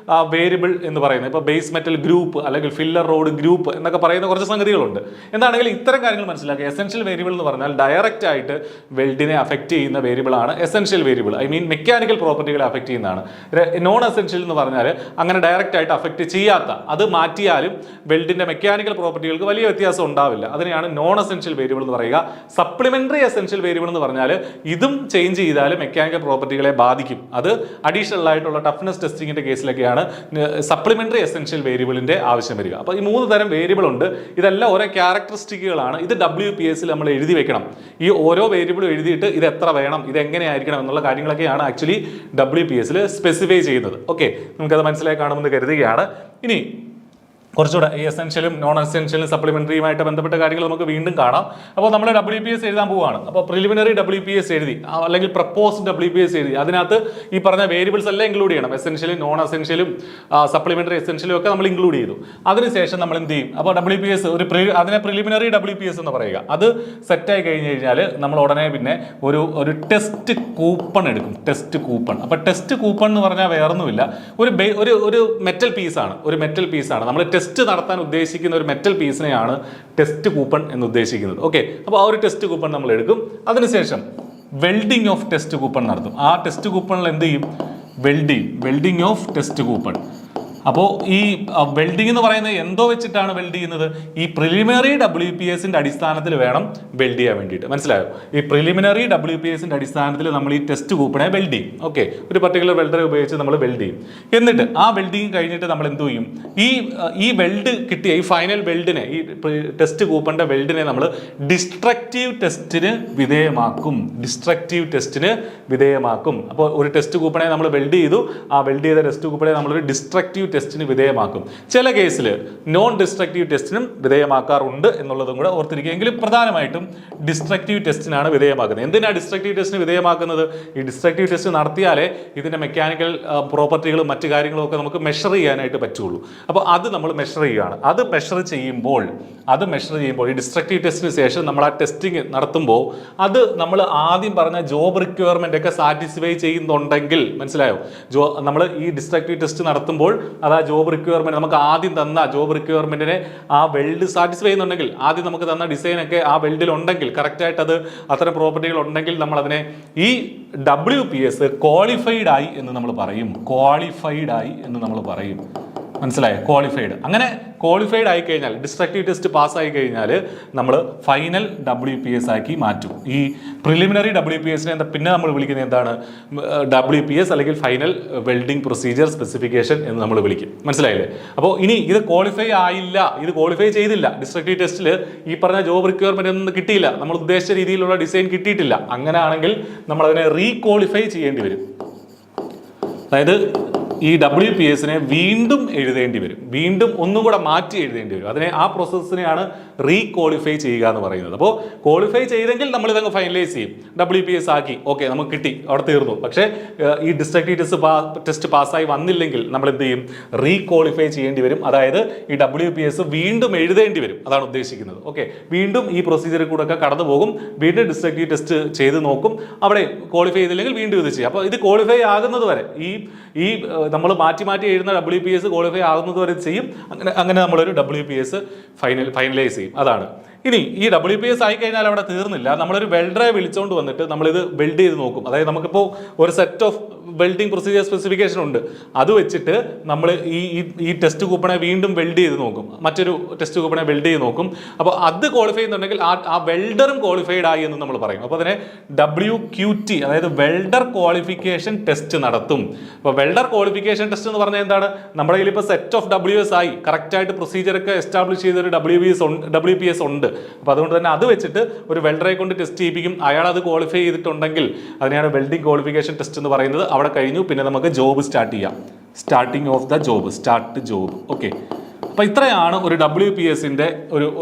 വേരിയബിൾ എന്ന് പറയുന്നത്. ഇപ്പോൾ ബേസ് മെറ്റൽ ഗ്രൂപ്പ് അല്ലെങ്കിൽ ഫില്ലർ റോഡ് ഗ്രൂപ്പ് എന്നൊക്കെ പറയുന്ന കുറച്ച് സംഗതികളുണ്ട്. എന്താണെങ്കിലും ഇത്തരം കാര്യങ്ങൾ മനസ്സിലാക്കുക. എസെൻഷ്യൽ വേരിയബിൾ എന്ന് പറഞ്ഞാൽ ഡയറക്റ്റ് ആയിട്ട് വെൽഡിനെ അഫക്റ്റ് ചെയ്യുന്ന വേരിയബിൾ ആണ് essential variable. I mean mechanical പ്രോപ്പർട്ടികളെ അഫക്റ്റ് ചെയ്യുന്നതാണ്. നോൺ എസെൻഷ്യൽ എന്ന് പറഞ്ഞാൽ അങ്ങനെ ഡയറക്റ്റ് ആയിട്ട് അഫക്റ്റ് ചെയ്യാത്ത, അത് മാറ്റിയാലും വെൽഡിന്റെ മെക്കാനിക്കൽ പ്രോപ്പർട്ടികൾക്ക് വലിയ വ്യത്യാസം ഉണ്ടാവില്ല. അതിനെയാണ് നോൺ എസെൻഷ്യൽ വേരിയബിൾ എന്ന് പറയുക. സപ്ലിമെന്ററി എസെൻഷ്യൽ വേരിയബിൾ എന്ന് പറഞ്ഞാൽ ഇതും ചേഞ്ച് ചെയ്താൽ മെക്കാനിക്കൽ പ്രോപ്പർട്ടികളെ ബാധിക്കും. അത് അഡീഷണൽ ആയിട്ടുള്ള ടഫ്നെസ് ടെസ്റ്റിംഗിന്റെ കേസിലൊക്കെയാണ് സപ്ലിമെന്ററി എസെൻഷ്യൽ വേരിയബിളിന്റെ ആവശ്യം വരിക. അപ്പോൾ ഈ 3 തരം വേരിയബിൾ ഉണ്ട്. ഇതെല്ലാം ഓരോ ക്യാരക്ടറിസ്റ്റിക്കുകളാണ്. ഇത് WPS നമ്മൾ എഴുതി വെക്കണം. ഈ ഓരോ വേരിയബിളും എഴുതിയിട്ട് ഇത് എത്ര വേണം, ഇത് എങ്ങനെയായിരിക്കണം എന്നുള്ള കാര്യങ്ങളൊക്കെയാണ് ആക്ച്വലി WPS സ്പെസിഫൈ ചെയ്യുന്നത്. ഓക്കെ, നമുക്കത് മനസ്സിലായി കാണുമെന്ന് കരുതുകയാണ്. ഇനി കുറച്ചുകൂടെ ഈ എസെൻഷ്യലും നോൺ എസെൻഷ്യലും സപ്ലിമെന്ററിയുമായിട്ട് ബന്ധപ്പെട്ട കാര്യങ്ങൾ നമുക്ക് വീണ്ടും കാണാം. അപ്പോൾ നമ്മൾ WPS എഴുതാൻ പോവുകയാണ്. അപ്പോൾ പ്രിലിമിനറി WPS എഴുതി അല്ലെങ്കിൽ പ്രപ്പോസ്ഡ് WPS എഴുതി. അതിനകത്ത് ഈ പറഞ്ഞ വേരിയബിൾസ് എല്ലാം ഇൻക്ലൂഡ് ചെയ്യണം. എസെൻഷ്യലും നോൺ എസെൻഷ്യലും സപ്ലിമെന്ററി എസെൻഷ്യലും ഒക്കെ നമ്മൾ ഇൻക്ലൂഡ് ചെയ്തു. അതിനുശേഷം നമ്മൾ എന്ത് ചെയ്യും? അപ്പോൾ WPS അതിനെ പ്രിലിമിനറി WPS എന്ന് പറയുക. അത് സെറ്റായി കഴിഞ്ഞ് കഴിഞ്ഞാൽ നമ്മൾ ഉടനെ പിന്നെ ഒരു ടെസ്റ്റ് കൂപ്പൺ എടുക്കും. Test coupon. അപ്പോൾ ടെസ്റ്റ് കൂപ്പൺ എന്ന് പറഞ്ഞാൽ വേറൊന്നുമില്ല, ഒരു മെറ്റൽ പീസാണ്. ഒരു മെറ്റൽ പീസാണ് നമ്മൾ ടെസ്റ്റ് നടത്താൻ ഉദ്ദേശിക്കുന്ന ഒരു മെറ്റൽ പീസിനെയാണ് ടെസ്റ്റ് കൂപ്പൺ എന്ന് ഉദ്ദേശിക്കുന്നത്. ഓക്കെ, അപ്പോൾ ആ ഒരു ടെസ്റ്റ് കൂപ്പൺ നമ്മൾ എടുക്കും. അതിനുശേഷം വെൽഡിംഗ് ഓഫ് ടെസ്റ്റ് കൂപ്പൺ നടത്തും. ആ ടെസ്റ്റ് കൂപ്പണിൽ എന്ത് ചെയ്യും? Welding of test coupon. അപ്പോൾ ഈ വെൽഡിംഗ് എന്ന് പറയുന്നത് എന്തോ വെച്ചിട്ടാണ് വെൽഡ് ചെയ്യുന്നത്? ഈ പ്രിലിമിനറി WPSന്റെ അടിസ്ഥാനത്തിൽ വേണം വെൽഡ് ചെയ്യാൻ വേണ്ടിയിട്ട്. മനസ്സിലായോ? ഈ പ്രിലിമിനറി WPSന്റെ അടിസ്ഥാനത്തിൽ നമ്മൾ ഈ ടെസ്റ്റ് കൂപ്പണെ വെൽഡ് ചെയ്യും. ഓക്കെ, ഒരു പർട്ടിക്കുലർ വെൽഡറെ ഉപയോഗിച്ച് നമ്മൾ വെൽഡ് ചെയ്യും. എന്നിട്ട് ആ വെൽഡിങ് കഴിഞ്ഞിട്ട് നമ്മൾ എന്ത് ചെയ്യും? ഈ വെൽഡ് കിട്ടിയ ഈ ഫൈനൽ വെൽഡിനെ, ഈ ടെസ്റ്റ് കൂപ്പണിന്റെ വെൽഡിനെ നമ്മൾ ഡിസ്ട്രക്റ്റീവ് ടെസ്റ്റിന് വിധേയമാക്കും. അപ്പോൾ ഒരു ടെസ്റ്റ് കൂപ്പണെ നമ്മൾ വെൽഡ് ചെയ്തു. ആ വെൽഡ് ചെയ്ത ടെസ്റ്റ് കൂപ്പണെ നമ്മളൊരു ഡിസ്ട്രക്റ്റീവ് ടെസ്റ്റിന് വിധേയമാക്കും. ചില കേസിൽ നോൺ ഡിസ്ട്രക്റ്റീവ് ടെസ്റ്റിനും വിധേയമാക്കാറുണ്ട് എന്നുള്ളതും കൂടെ ഓർത്തിരിക്കുക. എങ്കിലും പ്രധാനമായിട്ടും ഡിസ്ട്രക്റ്റീവ് ടെസ്റ്റിനാണ് വിധേയമാക്കുന്നത്. എന്തിനാണ് ഡിസ്ട്രക്റ്റീവ് ടെസ്റ്റിന് വിധേയമാക്കുന്നത്? ഈ ഡിസ്ട്രക്റ്റീവ് ടെസ്റ്റ് നടത്തിയാലേ ഇതിന്റെ മെക്കാനിക്കൽ പ്രോപ്പർട്ടികളും മറ്റു കാര്യങ്ങളും ഒക്കെ നമുക്ക് മെഷർ ചെയ്യാനായിട്ട് പറ്റുള്ളൂ. അപ്പോൾ അത് നമ്മൾ മെഷർ ചെയ്യുകയാണ്. അത് മെഷർ ചെയ്യുമ്പോൾ ഈ ഡിസ്ട്രക്റ്റീവ് ടെസ്റ്റിന് ശേഷം നമ്മൾ ആ ടെസ്റ്റിംഗ് നടത്തുമ്പോൾ അത് നമ്മൾ ആദ്യം പറഞ്ഞ ജോബ് റിക്വയർമെന്റ് ഒക്കെ സാറ്റിസ്ഫൈ ചെയ്യുന്നുണ്ടെങ്കിൽ, മനസ്സിലായോ? നമ്മൾ ഈ ഡിസ്ട്രക്റ്റീവ് ടെസ്റ്റ് നടത്തുമ്പോൾ അത് ആ ജോബ് റിക്വയർമെന്റ്, നമുക്ക് ആദ്യം തന്ന ജോബ് റിക്വയർമെന്റിനെ ആ വെൽഡ് സാറ്റിസ്ഫൈ ചെയ്യുന്നുണ്ടെങ്കിൽ, ആദ്യം നമുക്ക് തന്ന ഡിസൈൻ ഒക്കെ ആ വെൽഡിൽ ഉണ്ടെങ്കിൽ, കറക്റ്റായിട്ട് അത് അത്തരം പ്രോപ്പർട്ടികൾ ഉണ്ടെങ്കിൽ നമ്മൾ അതിനെ ഈ WPS ക്വാളിഫൈഡ് ആയി എന്ന് നമ്മൾ പറയും. മനസ്സിലായോ? ക്വാളിഫൈഡ്. അങ്ങനെ ക്വാളിഫൈഡ് ആയി കഴിഞ്ഞാൽ, ഡിസ്ട്രക്റ്റീവ് ടെസ്റ്റ് പാസ്സായി കഴിഞ്ഞാൽ നമ്മൾ ഫൈനൽ WPS ആക്കി മാറ്റും. ഈ പ്രിലിമിനറി WPSനെ പിന്നെ നമ്മൾ വിളിക്കുന്നത് എന്താണ്? WPS അല്ലെങ്കിൽ ഫൈനൽ വെൽഡിംഗ് പ്രൊസീജിയർ സ്പെസിഫിക്കേഷൻ എന്ന് നമ്മൾ വിളിക്കും. മനസ്സിലായില്ലേ? അപ്പോൾ ഇനി ഇത് ക്വാളിഫൈ ആയില്ല, ഇത് ക്വാളിഫൈ ചെയ്തില്ല, ഡിസ്ട്രക്റ്റീവ് ടെസ്റ്റിൽ ഈ പറഞ്ഞ ജോബ് റിക്വയർമെന്റ് ഒന്നും കിട്ടിയില്ല, നമ്മൾ ഉദ്ദേശിച്ച രീതിയിലുള്ള ഡിസൈൻ കിട്ടിയിട്ടില്ല, അങ്ങനെയാണെങ്കിൽ നമ്മൾ അതിനെ റീക്വാളിഫൈ ചെയ്യേണ്ടി വരും. അതായത് ഈ WPSനെ വീണ്ടും എഴുതേണ്ടി വരും, വീണ്ടും ഒന്നും കൂടെ മാറ്റി എഴുതേണ്ടി വരും. ആ പ്രോസസ്സിനെയാണ് റീക്വാളിഫൈ ചെയ്യുക എന്ന് പറയുന്നത്. അപ്പോൾ ക്വാളിഫൈ ചെയ്തെങ്കിൽ നമ്മൾ ഇതങ്ങ് ഫൈനലൈസ് ചെയ്യും, WPS ആക്കി, ഓക്കെ നമുക്ക് കിട്ടി, അവിടെ തീർന്നു. പക്ഷേ ഈ ഡിസ്ട്രക്റ്റീവ് ടെസ്റ്റ് പാസ്സായി വന്നില്ലെങ്കിൽ നമ്മൾ എന്ത് ചെയ്യും? റീക്വാളിഫൈ ചെയ്യേണ്ടി വരും. അതായത് ഈ WPS വീണ്ടും എഴുതേണ്ടി വരും, അതാണ് ഉദ്ദേശിക്കുന്നത്. ഓക്കെ, വീണ്ടും ഈ പ്രൊസീജിയറിൽ കൂടെ ഒക്കെ കടന്നു പോകും, വീണ്ടും ഡിസ്ട്രക്റ്റീവ് ടെസ്റ്റ് ചെയ്ത് നോക്കും, അവിടെ ക്വാളിഫൈ ചെയ്തില്ലെങ്കിൽ വീണ്ടും ഇത് ചെയ്യും. അപ്പോൾ ഇത് ക്വാളിഫൈ ആകുന്നത് വരെ ഈ നമ്മൾ മാറ്റി എഴുതുന്ന WPS ക്വാളിഫൈ ആകുന്നത് വരെ ചെയ്യും. അങ്ങനെ നമ്മളൊരു WPS ഫൈനലൈസ് ചെയ്യും. അതാണ്. ഇനി ഈ WPS ആയി കഴിഞ്ഞാൽ അവിടെ തീർന്നില്ല, നമ്മളൊരു വെൽഡറെ വിളിച്ചുകൊണ്ട് വന്നിട്ട് നമ്മളിത് വെൽഡ് ചെയ്ത് നോക്കും. അതായത് നമുക്കിപ്പോൾ ഒരു set of welding procedure specification ഉണ്ട്, അത് വെച്ചിട്ട് നമ്മൾ ഈ ടെസ്റ്റ് കൂപ്പണെ വീണ്ടും വെൽഡ് ചെയ്ത് നോക്കും, മറ്റൊരു ടെസ്റ്റ് കൂപ്പണെ വെൽഡ് ചെയ്ത് നോക്കും. അപ്പോൾ അത് ക്വാളിഫൈ ചെയ്യുന്നുണ്ടെങ്കിൽ ആ വെൽഡറും ക്വാളിഫൈഡ് ആയി എന്ന് നമ്മൾ പറയും. അപ്പോൾ അതിനെ WQT, അതായത് വെൽഡർ ക്വാളിഫിക്കേഷൻ ടെസ്റ്റ് നടത്തും. അപ്പോൾ വെൽഡർ ക്വാളിഫിക്കേഷൻ ടെസ്റ്റ് എന്ന് പറഞ്ഞാൽ എന്താണ്? നമ്മുടെ കയ്യിൽ ഇപ്പോൾ സെറ്റ് ഓഫ് WS ആയി, കറക്റ്റായിട്ട് പ്രൊസീജിയർ ഒക്കെ എസ്റ്റാബ്ലിഷ് ചെയ്തൊരു WPS ഉണ്ട്. അപ്പോൾ അതുകൊണ്ട് തന്നെ അത് വെച്ചിട്ട് ഒരു വെൽഡറെ കൊണ്ട് ടെസ്റ്റ് ചെയ്യിപ്പിക്കും. അയാൾ അത് ക്വാളിഫൈ ചെയ്തിട്ടുണ്ടെങ്കിൽ അതിനെയാണ് വെൽഡിംഗ് ക്വാളിഫിക്കേഷൻ ടെസ്റ്റ് എന്ന് പറയുന്നത്. അവിടെ കഴിഞ്ഞു, പിന്നെ നമുക്ക് ജോബ് സ്റ്റാർട്ട് ചെയ്യാം. Starting of the job, start job. Okay, അപ്പോൾ ഇത്രയാണ് ഒരു WPS-ന്റെ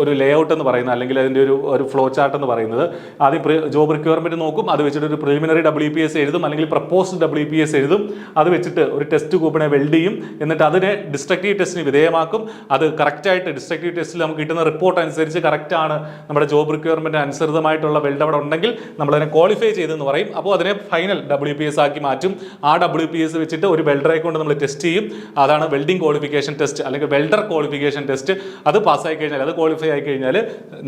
ഒരു ലേഔട്ട് എന്ന് പറയുന്നത്, അല്ലെങ്കിൽ അതിൻ്റെ ഒരു ഫ്ലോ ചാർട്ട് എന്ന് പറയുന്നത്. ആദ്യം ജോബ് റിക്വയർമെന്റ് നോക്കും, അത് വെച്ചിട്ട് ഒരു പ്രിലിമിനറി WPS എഴുതും, അല്ലെങ്കിൽ പ്രപ്പോസ്ഡ് WPS എഴുതും. അത് വെച്ചിട്ട് ഒരു ടെസ്റ്റ് കൂപ്പണെ വെൽഡ് ചെയ്യും, എന്നിട്ട് അതിനെ ഡിസ്ട്രക്റ്റീവ് ടെസ്റ്റിന് വിധേയമാക്കും. അത് കറക്റ്റായിട്ട് ഡിസ്ട്രക്റ്റീവ് ടെസ്റ്റിൽ നമുക്ക് കിട്ടുന്ന റിപ്പോർട്ട് അനുസരിച്ച് കറക്റ്റാണ് നമ്മുടെ ജോബ് റിക്വയർമെന്റ് അനുസൃതമായിട്ടുള്ള വെൽഡ് അവിടെ ഉണ്ടെങ്കിൽ നമ്മളതിനെ ക്വാളിഫൈ ചെയ്തെന്ന് പറയും. അപ്പോൾ അതിനെ ഫൈനൽ WPS ആക്കി മാറ്റും. ആ WPS വെച്ചിട്ട് ഒരു വെൽഡറെ കൊണ്ട് നമ്മൾ ടെസ്റ്റ് ചെയ്യും. അതാണ് വെൽഡിംഗ് ക്വാളിഫിക്കേഷൻ ടെസ്റ്റ്, അല്ലെങ്കിൽ വെൽഡർ ക്വാളിഫിക്കേഷൻ ടെസ്റ്റ്. അത് പാസ്സായി കഴിഞ്ഞാൽ, അത് ക്വാളിഫൈ ആയി കഴിഞ്ഞാൽ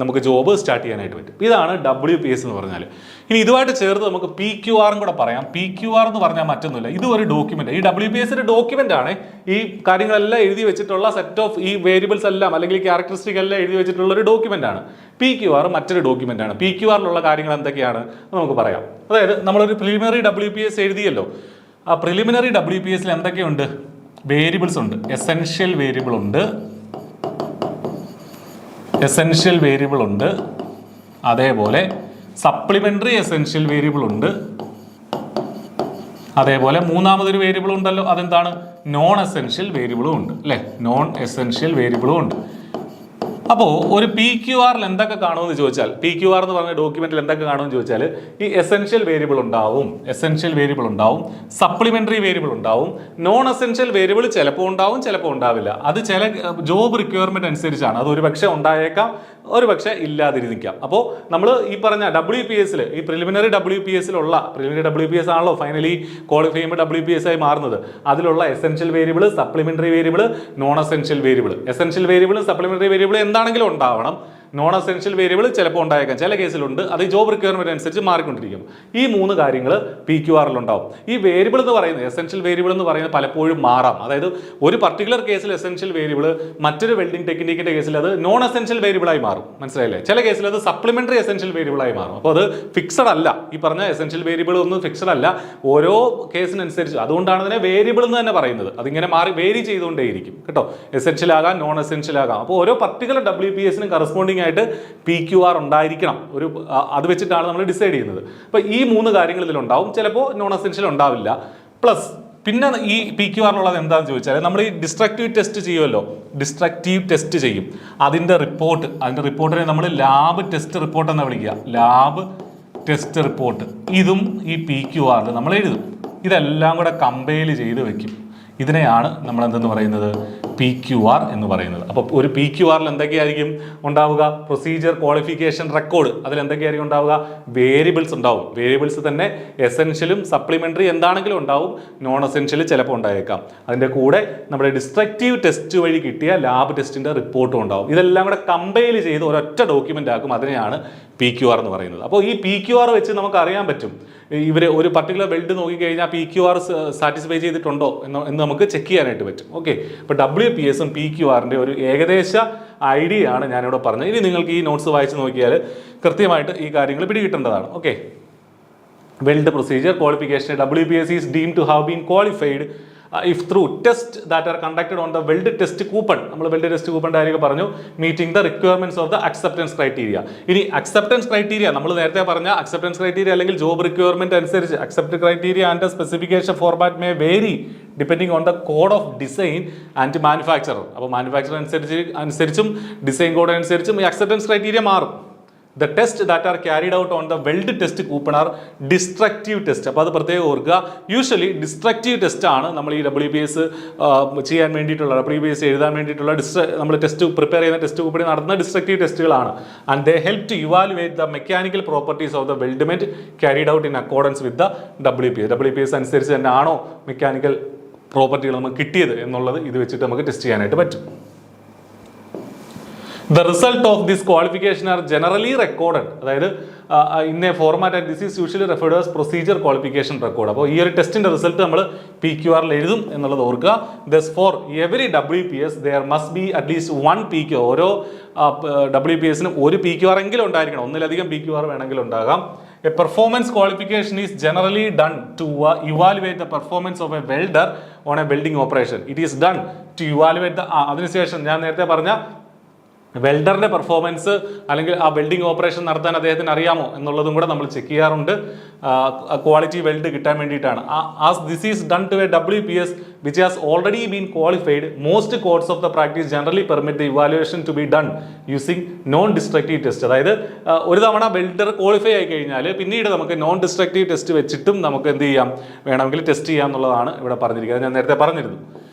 നമുക്ക് ജോബ് സ്റ്റാർട്ട് ചെയ്യാനായിട്ട് പറ്റും. ഇതാണ് WPS എന്ന് പറഞ്ഞാൽ. ഇനി ഇതുമായിട്ട് ചേർത്ത് നമുക്ക് PQR കൂടെ പറയാം. PQR എന്ന് പറഞ്ഞാൽ മറ്റൊന്നുമില്ല, ഇത് ഒരു ഡോക്യുമെന്റ്. ഈ WPS-ന്റെ ഡോക്യുമെന്റ് ആണ്. ഈ കാര്യങ്ങളെല്ലാം എഴുതി വെച്ചിട്ടുള്ള സെറ്റ് ഓഫ് ഈ വേരിയബിൾസ് എല്ലാം, അല്ലെങ്കിൽ ക്യാരക്ടറിസ്റ്റിക് എല്ലാം എഴുതി വെച്ചിട്ടുള്ള ഒരു ഡോക്യുമെന്റ് ആണ്. PQR മറ്റൊരു ഡോക്യുമെന്റ് ആണ്. PQR-ലുള്ള കാര്യങ്ങൾ എന്തൊക്കെയാണ് നമുക്ക് പറയാം. അതായത് നമ്മളൊരു പ്രിലിമിനറി WPS എഴുതിയല്ലോ. ആ പ്രിലിമിനറി WPS-ൽ എന്തൊക്കെയുണ്ട്? വേരിയബിൾസ് ഉണ്ട്. എസെൻഷ്യൽ വേരിയബിൾ ഉണ്ട്, അതേപോലെ സപ്ലിമെന്ററി എസെൻഷ്യൽ വേരിയബിൾ ഉണ്ട്, അതേപോലെ മൂന്നാമതൊരു വേരിയബിൾ ഉണ്ടല്ലോ, അതെന്താണ്? നോൺ എസെൻഷ്യൽ വേരിയബിളും ഉണ്ട്, അല്ലേ? നോൺ എസെൻഷ്യൽ വേരിയബിളും ഉണ്ട്. അപ്പോൾ ഒരു PQR-ൽ എന്തൊക്കെ കാണുമെന്ന് ചോദിച്ചാൽ, PQR എന്ന് പറഞ്ഞ ഡോക്യുമെന്റിൽ എന്തൊക്കെ കാണുമെന്ന് ചോദിച്ചാൽ, ഈ എസെൻഷ്യൽ വേരിയബിൾ ഉണ്ടാവും, സപ്ലിമെന്ററി വേരിയബിൾ ഉണ്ടാവും, നോൺ എസെൻഷ്യൽ വേരിയബിൾ ചിലപ്പോൾ ഉണ്ടാവും, ചിലപ്പോൾ ഉണ്ടാവില്ല. അത് ചില ജോബ് റിക്വയർമെന്റ് അനുസരിച്ചാണ്. അത് ഒരു പക്ഷേ ഉണ്ടായേക്കാം, ഒരു പക്ഷേ ഇല്ലാതിരിക്കാം. അപ്പോൾ നമ്മൾ ഈ പറഞ്ഞ WPS-ൽ, ഈ പ്രിലിമിനറി WPS-ലുള്ള, പ്രിലിമിനറി WPS ആണല്ലോ ഫൈനലി ക്വാളിഫൈ ചെയ്യുമ്പോൾ WPS ആയി മാറുന്നത്. അതിലുള്ള essential variable, supplementary variable, non essential variable. Essential വേരിയബിളും സപ്ലിമെന്ററി വേരിയബിൾ എന്താണെങ്കിലും ഉണ്ടാവണം. നോൺ എസെൻഷ്യൽ വേരിയബിൾ ചിലപ്പോൾ ഉണ്ടായേക്കാം, ചില കേസിലുണ്ട്. അത് ജോബ് റിക്വയർമെന്റ് അനുസരിച്ച് മാറിക്കൊണ്ടിരിക്കും. ഈ 3 കാര്യങ്ങൾ PQR-ൽ ഉണ്ടാവും. ഈ വേരിയബിൾ എന്ന് പറയുന്നത്, എസെൻഷ്യൽ വേരിയബിൾ എന്ന് പറയുന്നത് പലപ്പോഴും മാറാം. അതായത് ഒരു പർട്ടിക്കുലർ കേസിൽ എസെൻഷ്യൽ വേരിയബിൾ, മറ്റൊരു വെൽഡിംഗ് ടെക്നിക്കിന്റെ കേസിൽ അത് നോൺ എസെൻഷ്യൽ വേരിയബിളായി മാറും. മനസ്സിലായില്ലേ? ചില കേസിൽ അത് സപ്ലിമെന്ററി എസെൻഷ്യൽ വേരിയബിളായി മാറും. അപ്പോൾ അത് ഫിക്സഡ് അല്ല. ഈ പറഞ്ഞ എസെൻഷ്യൽ വേരിയബിൾ ഒന്നും ഫിക്സഡ് അല്ല, ഓരോ കേസിനനുസരിച്ച്. അതുകൊണ്ടാണ് അതിനെ വേരിയബിൾ എന്ന് തന്നെ പറയുന്നത്. അതിങ്ങനെ വേരി ചെയ്തുകൊണ്ടേയിരിക്കും കേട്ടോ. എസെൻഷ്യൽ ആകാം, നോൺ എസെൻഷ്യൽ ആകാം. അപ്പോൾ ഓരോ പർട്ടിക്കുലർ WPS-നും കറസ്പോണ്ടിങ് ആയിട്ട് PQR ഉണ്ടായിരിക്കണം. അത് വെച്ചിട്ടാണ് നമ്മൾ ഡിസൈഡ് ചെയ്യുന്നത്. അപ്പോൾ ഈ 3 കാര്യങ്ങൾ ഇതിലുണ്ടാവും. ചിലപ്പോൾ നോൺ എസെൻഷ്യൽ ഉണ്ടാവില്ല. പ്ലസ് പിന്നെ ഈ PQR-ലുള്ളത് എന്താണെന്ന് ചോദിച്ചാൽ, നമ്മൾ ഈ ഡിസ്ട്രക്റ്റീവ് ടെസ്റ്റ് ചെയ്യുമല്ലോ, ഡിസ്ട്രക്റ്റീവ് ടെസ്റ്റ് ചെയ്യും. അതിൻ്റെ റിപ്പോർട്ടിനെ നമ്മൾ ലാബ് ടെസ്റ്റ് റിപ്പോർട്ട് എന്നാണ് വിളിക്കുക. Lab test report. ഇതും ഈ PQR-ൽ നമ്മൾ എഴുതും. ഇതെല്ലാം കൂടെ കമ്പൈൽ ചെയ്ത് വെക്കും. ഇതിനെയാണ് നമ്മൾ എന്തെന്ന് പറയുന്നത്? PQR എന്ന് പറയുന്നത്. അപ്പോൾ ഒരു PQR-ൽ എന്തൊക്കെയായിരിക്കും ഉണ്ടാവുക? Procedure qualification record. അതിൽ എന്തൊക്കെയായിരിക്കും ഉണ്ടാവുക? വേരിയബിൾസ് ഉണ്ടാവും. വേരിയബിൾസ് തന്നെ എസെൻഷ്യലും സപ്ലിമെന്ററി എന്താണെങ്കിലും ഉണ്ടാവും, നോൺ എസെൻഷ്യൽ ചിലപ്പോൾ ഉണ്ടായേക്കാം. അതിൻ്റെ കൂടെ നമ്മുടെ ഡിസ്ട്രക്റ്റീവ് ടെസ്റ്റ് വഴി കിട്ടിയ ലാബ് ടെസ്റ്റിൻ്റെ റിപ്പോർട്ടും ഉണ്ടാവും. ഇതെല്ലാം കൂടെ കമ്പൈൽ ചെയ്ത് ഒരൊറ്റ ഡോക്യുമെൻ്റ് ആക്കും. അതിനെയാണ് PQR എന്ന് പറയുന്നത്. അപ്പോൾ ഈ PQR വെച്ച് നമുക്ക് അറിയാൻ പറ്റും ഇവർ ഒരു പർട്ടിക്കുലർ വെൽഡ് നോക്കിക്കഴിഞ്ഞാൽ PQR സാറ്റിസ്ഫൈ ചെയ്തിട്ടുണ്ടോ എന്ന് നമുക്ക് ചെക്ക് ചെയ്യാനായിട്ട് പറ്റും. ഓക്കെ, ഇപ്പോൾ WPS-ഉം PQR-ൻ്റെ ഒരു ഏകദേശ ഐഡിയ ആണ് ഞാനിവിടെ പറഞ്ഞത്. ഇനി നിങ്ങൾക്ക് ഈ നോട്ട്സ് വായിച്ച് നോക്കിയാൽ കൃത്യമായിട്ട് ഈ കാര്യങ്ങൾ പിടികിട്ടേണ്ടതാണ്. Okay, weld procedure qualification WPS is deemed to have been qualified if through tests that are conducted on the weld test coupon. നമ്മൾ വെൽഡ് ടെസ്റ്റ് കൂപ്പണിൻ്റെ കാര്യമൊക്കെ പറഞ്ഞു. Meeting the requirements of the acceptance criteria. ഇനി അക്സെപ്റ്റൻസ് ക്രൈറ്റീരിയ നമ്മൾ നേരത്തെ പറഞ്ഞ അക്സെപ്റ്റൻസ് ക്രൈറ്റീരിയ അല്ലെങ്കിൽ ജോബ് റിക്വയർമെന്റ് അനുസരിച്ച് accept criteria and specification format may vary depending on the code of design and manufacturer. അപ്പോൾ മാനുഫാക്ചറർ അനുസരിച്ചും ഡിസൈൻ കോഡ് അനുസരിച്ചും ഈ അക്സെപ്റ്റൻസ് ക്രൈറ്റീരിയ മാറും. The tests that are carried out on the weld test coupon are destructive test. അപ്പോൾ അത് പ്രത്യേകം ഓർക്കുക. യൂഷ്വലി ഡിസ്ട്രക്റ്റീവ് ടെസ്റ്റ് ആണ് നമ്മൾ ഈ WPS ചെയ്യാൻ വേണ്ടിയിട്ടുള്ള, WPS എഴുതാൻ വേണ്ടിയിട്ടുള്ള നമ്മൾ ടെസ്റ്റ് പ്രിപ്പയർ ചെയ്യുന്ന ടെസ്റ്റ് കൂപ്പണിൽ നടത്തുന്ന ഡിസ്ട്രക്റ്റീവ് ടെസ്റ്റുകളാണ്. And they help to evaluate the mechanical properties of the weldment carried out in accordance with the WPS അനുസരിച്ച് തന്നെ ആണോ മെക്കാനിക്കൽ പ്രോപ്പർട്ടികൾ നമുക്ക് കിട്ടിയത് എന്നുള്ളത് ഇത് വെച്ചിട്ട് നമുക്ക് ടെസ്റ്റ് ചെയ്യാനായിട്ട് പറ്റും. The result of this qualification are generally recorded. അതായത് in a format and this is usually referred as procedure qualification record. അപ്പോൾ ഈ ഒരു ടെസ്റ്റിന്റെ റിസൾട്ട് നമ്മൾ PQR-ൽ എഴുതും എന്നുള്ളത് ഓർക്കുക. Thus for every WPS there must be at least one PQR. ഓരോ WPS-നും ഒരു PQR എങ്കിലും ഉണ്ടായിരിക്കണം. ഒന്നിലധികം PQR വേണമെങ്കിലും ഉണ്ടാകാം. A performance qualification is generally done to evaluate the performance of a welder on a welding operation. It is done to evaluate the അതിനുശേഷം ഞാൻ നേരത്തെ പറഞ്ഞ വെൽഡറിന്റെ പെർഫോമൻസ് അല്ലെങ്കിൽ ആ വെൽഡിംഗ് ഓപ്പറേഷൻ നടത്താൻ അദ്ദേഹത്തിന് അറിയാമോ എന്നുള്ളതും കൂടെ നമ്മൾ ചെക്ക് ചെയ്യാറുണ്ട്. ക്വാളിറ്റി വെൽഡ് കിട്ടാൻ വേണ്ടിയിട്ടാണ്. As this is done to a WPS which has already been qualified, most courts of the practice generally permit the evaluation to be done using non destructive test. അതായത് ഒരു തവണ വെൽഡർ ക്വാളിഫൈ ആയി കഴിഞ്ഞാൽ പിന്നീട് നമുക്ക് നോൺ ഡിസ്ട്രക്റ്റീവ് ടെസ്റ്റ് വെച്ചിട്ടും നമുക്ക് എന്ത് ചെയ്യാം, വേണമെങ്കിൽ ടെസ്റ്റ് ചെയ്യാം എന്നുള്ളതാണ് ഇവിടെ പറഞ്ഞിരിക്കുന്നത്. ഞാൻ നേരത്തെ പറഞ്ഞിരുന്നു.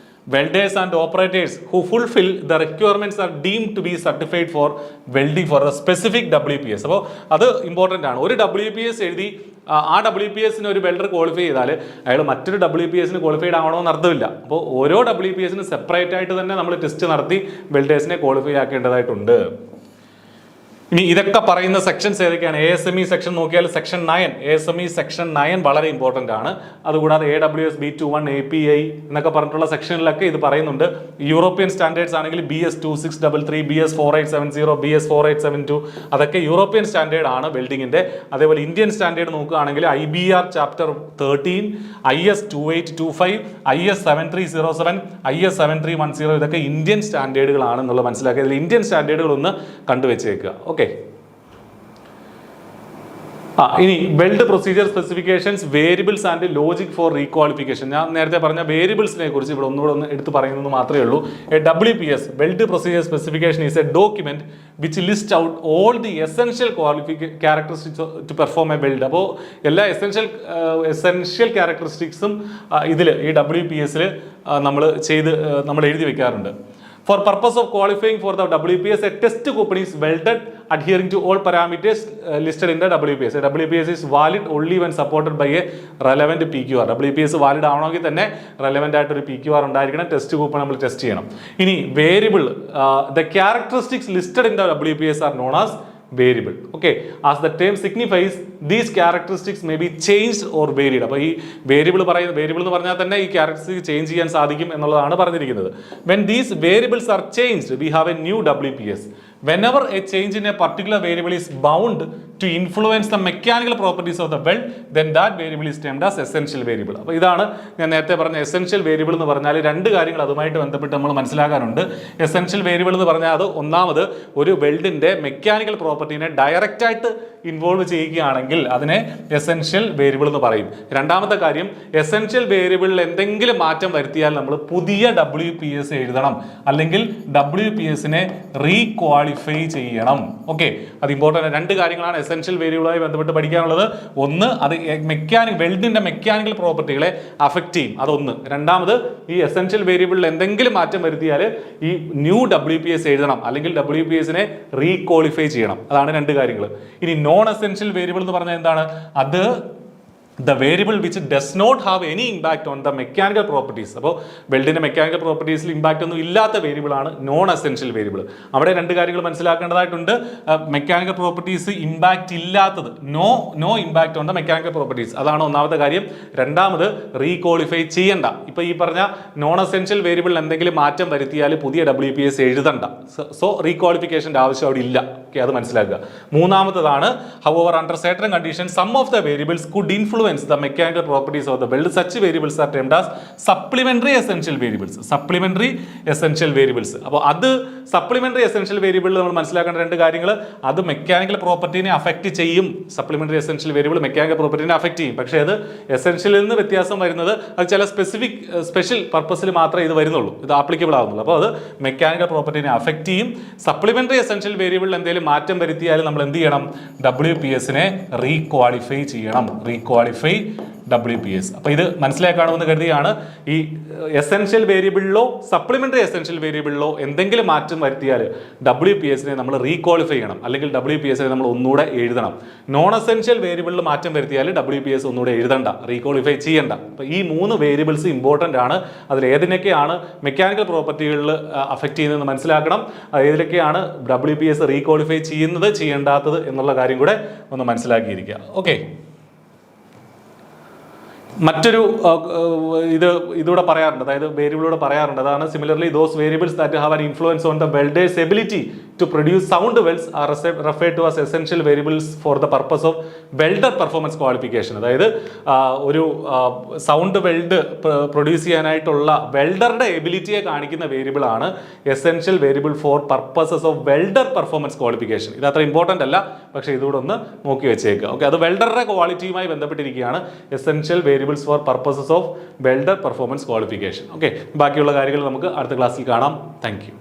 Welders and operators who fulfill the requirements are deemed to be certified for welding for a specific WPS. അപ്പോൾ അത് ഇമ്പോർട്ടൻ്റ് ആണ്. ഒരു WPS എഴുതി ആ WPSന് ഒരു വെൽഡർ ക്വാളിഫൈ ചെയ്താൽ അയാൾ മറ്റൊരു WPSന് ക്വാളിഫൈഡ് ആവണമെന്ന് അർത്ഥമില്ല. അപ്പോൾ ഓരോ WPSന് സെപ്പറേറ്റ് ആയിട്ട് തന്നെ നമ്മൾ ടെസ്റ്റ് നടത്തി വെൽഡേഴ്സിനെ ക്വാളിഫൈ ആക്കേണ്ടതായിട്ടുണ്ട്. ഇനി ഇതൊക്കെ പറയുന്ന സെക്ഷൻസ് ഏതൊക്കെയാണ്? ASME സെക്ഷൻ നോക്കിയാൽ സെക്ഷൻ 9, ASME സെക്ഷൻ 9 വളരെ ഇമ്പോർട്ടൻ്റ് ആണ്. അതുകൂടാതെ AWS B21 API എന്നൊക്കെ പറഞ്ഞിട്ടുള്ള സെക്ഷനിലൊക്കെ ഇത് പറയുന്നുണ്ട്. യൂറോപ്യൻ സ്റ്റാൻഡേർഡ്സ് ആണെങ്കിൽ BS 2633, BS 4870, BS 4872 അതൊക്കെ യൂറോപ്യൻ സ്റ്റാൻഡേർഡ് ആണ് വെൽഡിങ്ങിൻ്റെ. അതേപോലെ ഇന്ത്യൻ സ്റ്റാൻഡേർഡ് നോക്കുകയാണെങ്കിൽ IBR chapter 13, IS 2825, IS 7307, IS 7310 ഇതൊക്കെ ഇന്ത്യൻ സ്റ്റാൻഡേർഡുകളാണെന്നുള്ളത് മനസ്സിലാക്കുക. ഇതിൽ ഇന്ത്യൻ സ്റ്റാൻഡേർഡുകൾ ഒന്ന് കണ്ടുവച്ചേക്കുക. ഓക്കെ. ഇനി weld procedure specifications, variables and logic for requalification. ഞാൻ നേരത്തെ പറഞ്ഞ വേരിയബിൾസിനെ കുറിച്ച് ഇവിടെ ഒന്നുകൂടെ ഒന്ന് എടുത്ത് പറയുന്നത് മാത്രമേ ഉള്ളൂ. A WPS weld procedure specification is a document which list out all the essential characteristics to perform a weld. അപ്പോൾ എല്ലാ എസെൻഷ്യൽ ക്യാരക്ടറിസ്റ്റിക്സും ഇതിൽ ഈ WPSൽ നമ്മൾ എഴുതി വെക്കാറുണ്ട്. For purpose of qualifying for the WPS, a test coupon is welded adhering to all parameters listed in the WPS. A WPS is valid only when supported by a relevant PQR. WPS valid ആവണമെങ്കിൽ തന്നെ റെലവൻ്റ് ആയിട്ടൊരു PQR ഉണ്ടായിരിക്കണം. ടെസ്റ്റ് കൂപ്പൺ നമ്മൾ ടെസ്റ്റ് ചെയ്യണം. ഇനി variable, the characteristics listed in the WPS are known as variable. Okay, as the term signifies, these characteristics may be changed or varied. അപ്പോൾ ഈ വേരിയബിൾ എന്ന് പറഞ്ഞാൽ തന്നെ ഈ ക്യാരക്ടറിസ്റ്റിക്സ് ചേഞ്ച് ചെയ്യാൻ സാധിക്കും എന്നുള്ളതാണ് പറഞ്ഞിരിക്കുന്നത്. When these variables are changed, we have a new WPS. Whenever a change in a particular variable is bound to influence the mechanical properties of the weld, then that variable is termed as essential variable. അപ്പോൾ ഇതാണ് ഞാൻ നേരത്തെ പറഞ്ഞ എസെൻഷ്യൽ വേരിയബിൾ എന്ന് പറഞ്ഞാൽ രണ്ട് കാര്യങ്ങൾ അതുമായിട്ട് ബന്ധപ്പെട്ട് നമ്മൾ മനസ്സിലാക്കാറുണ്ട്. എസെൻഷ്യൽ വേരിയബിൾ എന്ന് പറഞ്ഞാൽ അത് ഒന്നാമത് ഒരു വെൽഡിൻ്റെ മെക്കാനിക്കൽ പ്രോപ്പർട്ടീനെ ഡയറക്റ്റായിട്ട് ഇൻവോൾവ് ചെയ്യുകയാണെങ്കിൽ അതിനെ എസെൻഷ്യൽ വേരിയബിൾ എന്ന് പറയും. രണ്ടാമത്തെ കാര്യം, എസെൻഷ്യൽ വേരിയബിളിൽ എന്തെങ്കിലും മാറ്റം വരുത്തിയാൽ നമ്മൾ പുതിയ WPS എഴുതണം, അല്ലെങ്കിൽ WPSനെ റീക്വാളിഫൈ ചെയ്യണം. ഓക്കെ, അത് ഇമ്പോർട്ടൻ്റ്. രണ്ട് കാര്യങ്ങളാണ് എസെൻഷ്യൽ വേരിയബിളുമായി ബന്ധപ്പെട്ട് പഠിക്കാനുള്ളത്. ഒന്ന്, അത് വെൽഡിന്റെ മെക്കാനിക്കൽ പ്രോപ്പർട്ടികളെ അഫക്റ്റ് ചെയ്യും, അതൊന്ന്. രണ്ടാമത്, ഈ എസെൻഷ്യൽ വേരിയബിളിൽ എന്തെങ്കിലും മാറ്റം വരുത്തിയാൽ ഈ ന്യൂ WPS എഴുതണം, അല്ലെങ്കിൽ WPSനെ റീക്വാളിഫൈ ചെയ്യണം. അതാണ് രണ്ട് കാര്യങ്ങൾ. ഇനി നോൺ എസെൻഷ്യൽ വേരിയബിൾ എന്ന് പറഞ്ഞാൽ എന്താണ്? അത് the variable which does not have any impact on the mechanical properties. അപ്പോൾ വെൽഡിന്റെ മെക്കാനിക്കൽ പ്രോപ്പർട്ടീസിൽ ഇമ്പാക്റ്റ് ഒന്നും ഇല്ലാത്ത വേരിയബിൾ ആണ് നോൺ എസെൻഷ്യൽ വേരിയബിൾ. അവിടെ രണ്ട് കാര്യങ്ങൾ മനസ്സിലാക്കേണ്ടതായിട്ടുണ്ട്. മെക്കാനിക്കൽ പ്രോപ്പർട്ടീസ് ഇമ്പാക്റ്റ് ഇല്ലാത്തത്, no impact on the mechanical properties, അതാണ് ഒന്നാമത്തെ കാര്യം. രണ്ടാമത്, റീക്വാളിഫൈ ചെയ്യണ്ട. ഇപ്പോൾ ഈ പറഞ്ഞ നോൺ എസെൻഷ്യൽ വേരിയബിളിൽ എന്തെങ്കിലും മാറ്റം വരുത്തിയാൽ പുതിയ WPS എഴുതണ്ട. സോ റീക്വാളിഫിക്കേഷൻ്റെ ആവശ്യം അവിടെ ഇല്ല. ഓക്കെ, അത് മനസ്സിലാക്കുക. മൂന്നാമത്തതാണ്, however under certain conditions some of the variables could influence the mechanical properties of the weld. Such variables are termed as supplementary essential variables. Supplementary essential variables. അപ്പോൾ അത് സപ്ലിമെന്ററി എസെൻഷ്യൽ വേരിയബിൾ നമ്മൾ മനസ്സിലാക്കേണ്ട രണ്ട് കാര്യങ്ങൾ, അത് മെക്കാനിക്കൽ പ്രോപ്പർട്ടീനെ അഫക്റ്റ് ചെയ്യും. സപ്ലിമെന്ററി എസെൻഷ്യൽ വേരിയബിൾ മെക്കാനിക്കൽ പ്രോപ്പർട്ടീനെ അഫക്റ്റ് ചെയ്യും. പക്ഷേ അത് എസെൻഷ്യലിൽ നിന്ന് വ്യത്യാസം വരുന്നത് അത് ചില സ്പെഷ്യൽ പർപ്പസിൽ മാത്രമേ ഇത് വരുന്നുള്ളൂ, ഇത് ആപ്ലിക്കബിൾ ആവുന്നുള്ളൂ. അപ്പോൾ അത് മെക്കാനിക്കൽ പ്രോപ്പർട്ടീനെ അഫക്റ്റ് ചെയ്യും. സപ്ലിമെന്ററി എസെൻഷ്യൽ വേരിയബിളിൽ എന്തെങ്കിലും മാറ്റം വരുത്തിയാൽ നമ്മൾ എന്ത് ചെയ്യണം? WPSനെ റീക്വാളിഫൈ ചെയ്യണം. റീക്വാളിഫൈ WPS. അപ്പോൾ ഇത് മനസ്സിലാക്കാണമെന്ന് കരുതിയാണ്. ഈ എസെൻഷ്യൽ വേരിയബിളിലോ സപ്ലിമെന്ററി എസെൻഷ്യൽ വേരിയബിളിലോ എന്തെങ്കിലും മാറ്റം വരുത്തിയാൽ WPSനെ നമ്മൾ റീക്വാളിഫൈ ചെയ്യണം, അല്ലെങ്കിൽ WPSനെ നമ്മൾ ഒന്നുകൂടെ എഴുതണം. നോൺ എസെൻഷ്യൽ വേരിയബിളിൽ മാറ്റം വരുത്തിയാൽ WPS ഒന്നുകൂടെ എഴുതണ്ട, റീക്വാളിഫൈ ചെയ്യണ്ട. അപ്പോൾ ഈ മൂന്ന് വേരിയബിൾസ് ഇമ്പോർട്ടൻ്റ് ആണ്. അതിൽ ഏതിനൊക്കെയാണ് മെക്കാനിക്കൽ പ്രോപ്പർട്ടികളിൽ അഫക്റ്റ് ചെയ്യുന്നതെന്ന് മനസ്സിലാക്കണം. ഏതിലൊക്കെയാണ് WPS റീക്വാളിഫൈ ചെയ്യുന്നത്, ചെയ്യേണ്ടാത്തത് എന്നുള്ള കാര്യം കൂടെ ഒന്ന് മനസ്സിലാക്കിയിരിക്കുക. ഓക്കെ, മറ്റൊരു ഇതൂടെ പറയാറുണ്ട്, അതായത് വേരിയബിളൂടെ പറയാറുണ്ട്. അതാണ് similarly those variables that have an influence on the welders ability to produce sound welds are referred to as essential variables for the purpose of welder performance qualification. അതായത് ഒരു സൗണ്ട് വെൽഡ് പ്രൊഡ്യൂസ് ചെയ്യാനായിട്ടുള്ള വെൽഡറുടെ എബിലിറ്റിയെ കാണിക്കുന്ന വേരിയബിൾ ആണ് essential variable four purposes of welder performance qualification. ഇത് അത്ര ഇമ്പോർട്ടൻ്റ് അല്ല, പക്ഷേ ഇതുകൂടെ ഒന്ന് നോക്കി വെച്ചേക്കുക. ഓക്കെ, അത് വെൽഡറുടെ ക്വാളിറ്റിയുമായി ബന്ധപ്പെട്ടിരിക്കുകയാണ്. Essential variables for purposes of welder performance qualification. Okay, ബാക്കിയുള്ള കാര്യങ്ങൾ നമുക്ക് അടുത്ത ക്ലാസ്സിൽ കാണാം. Thank U.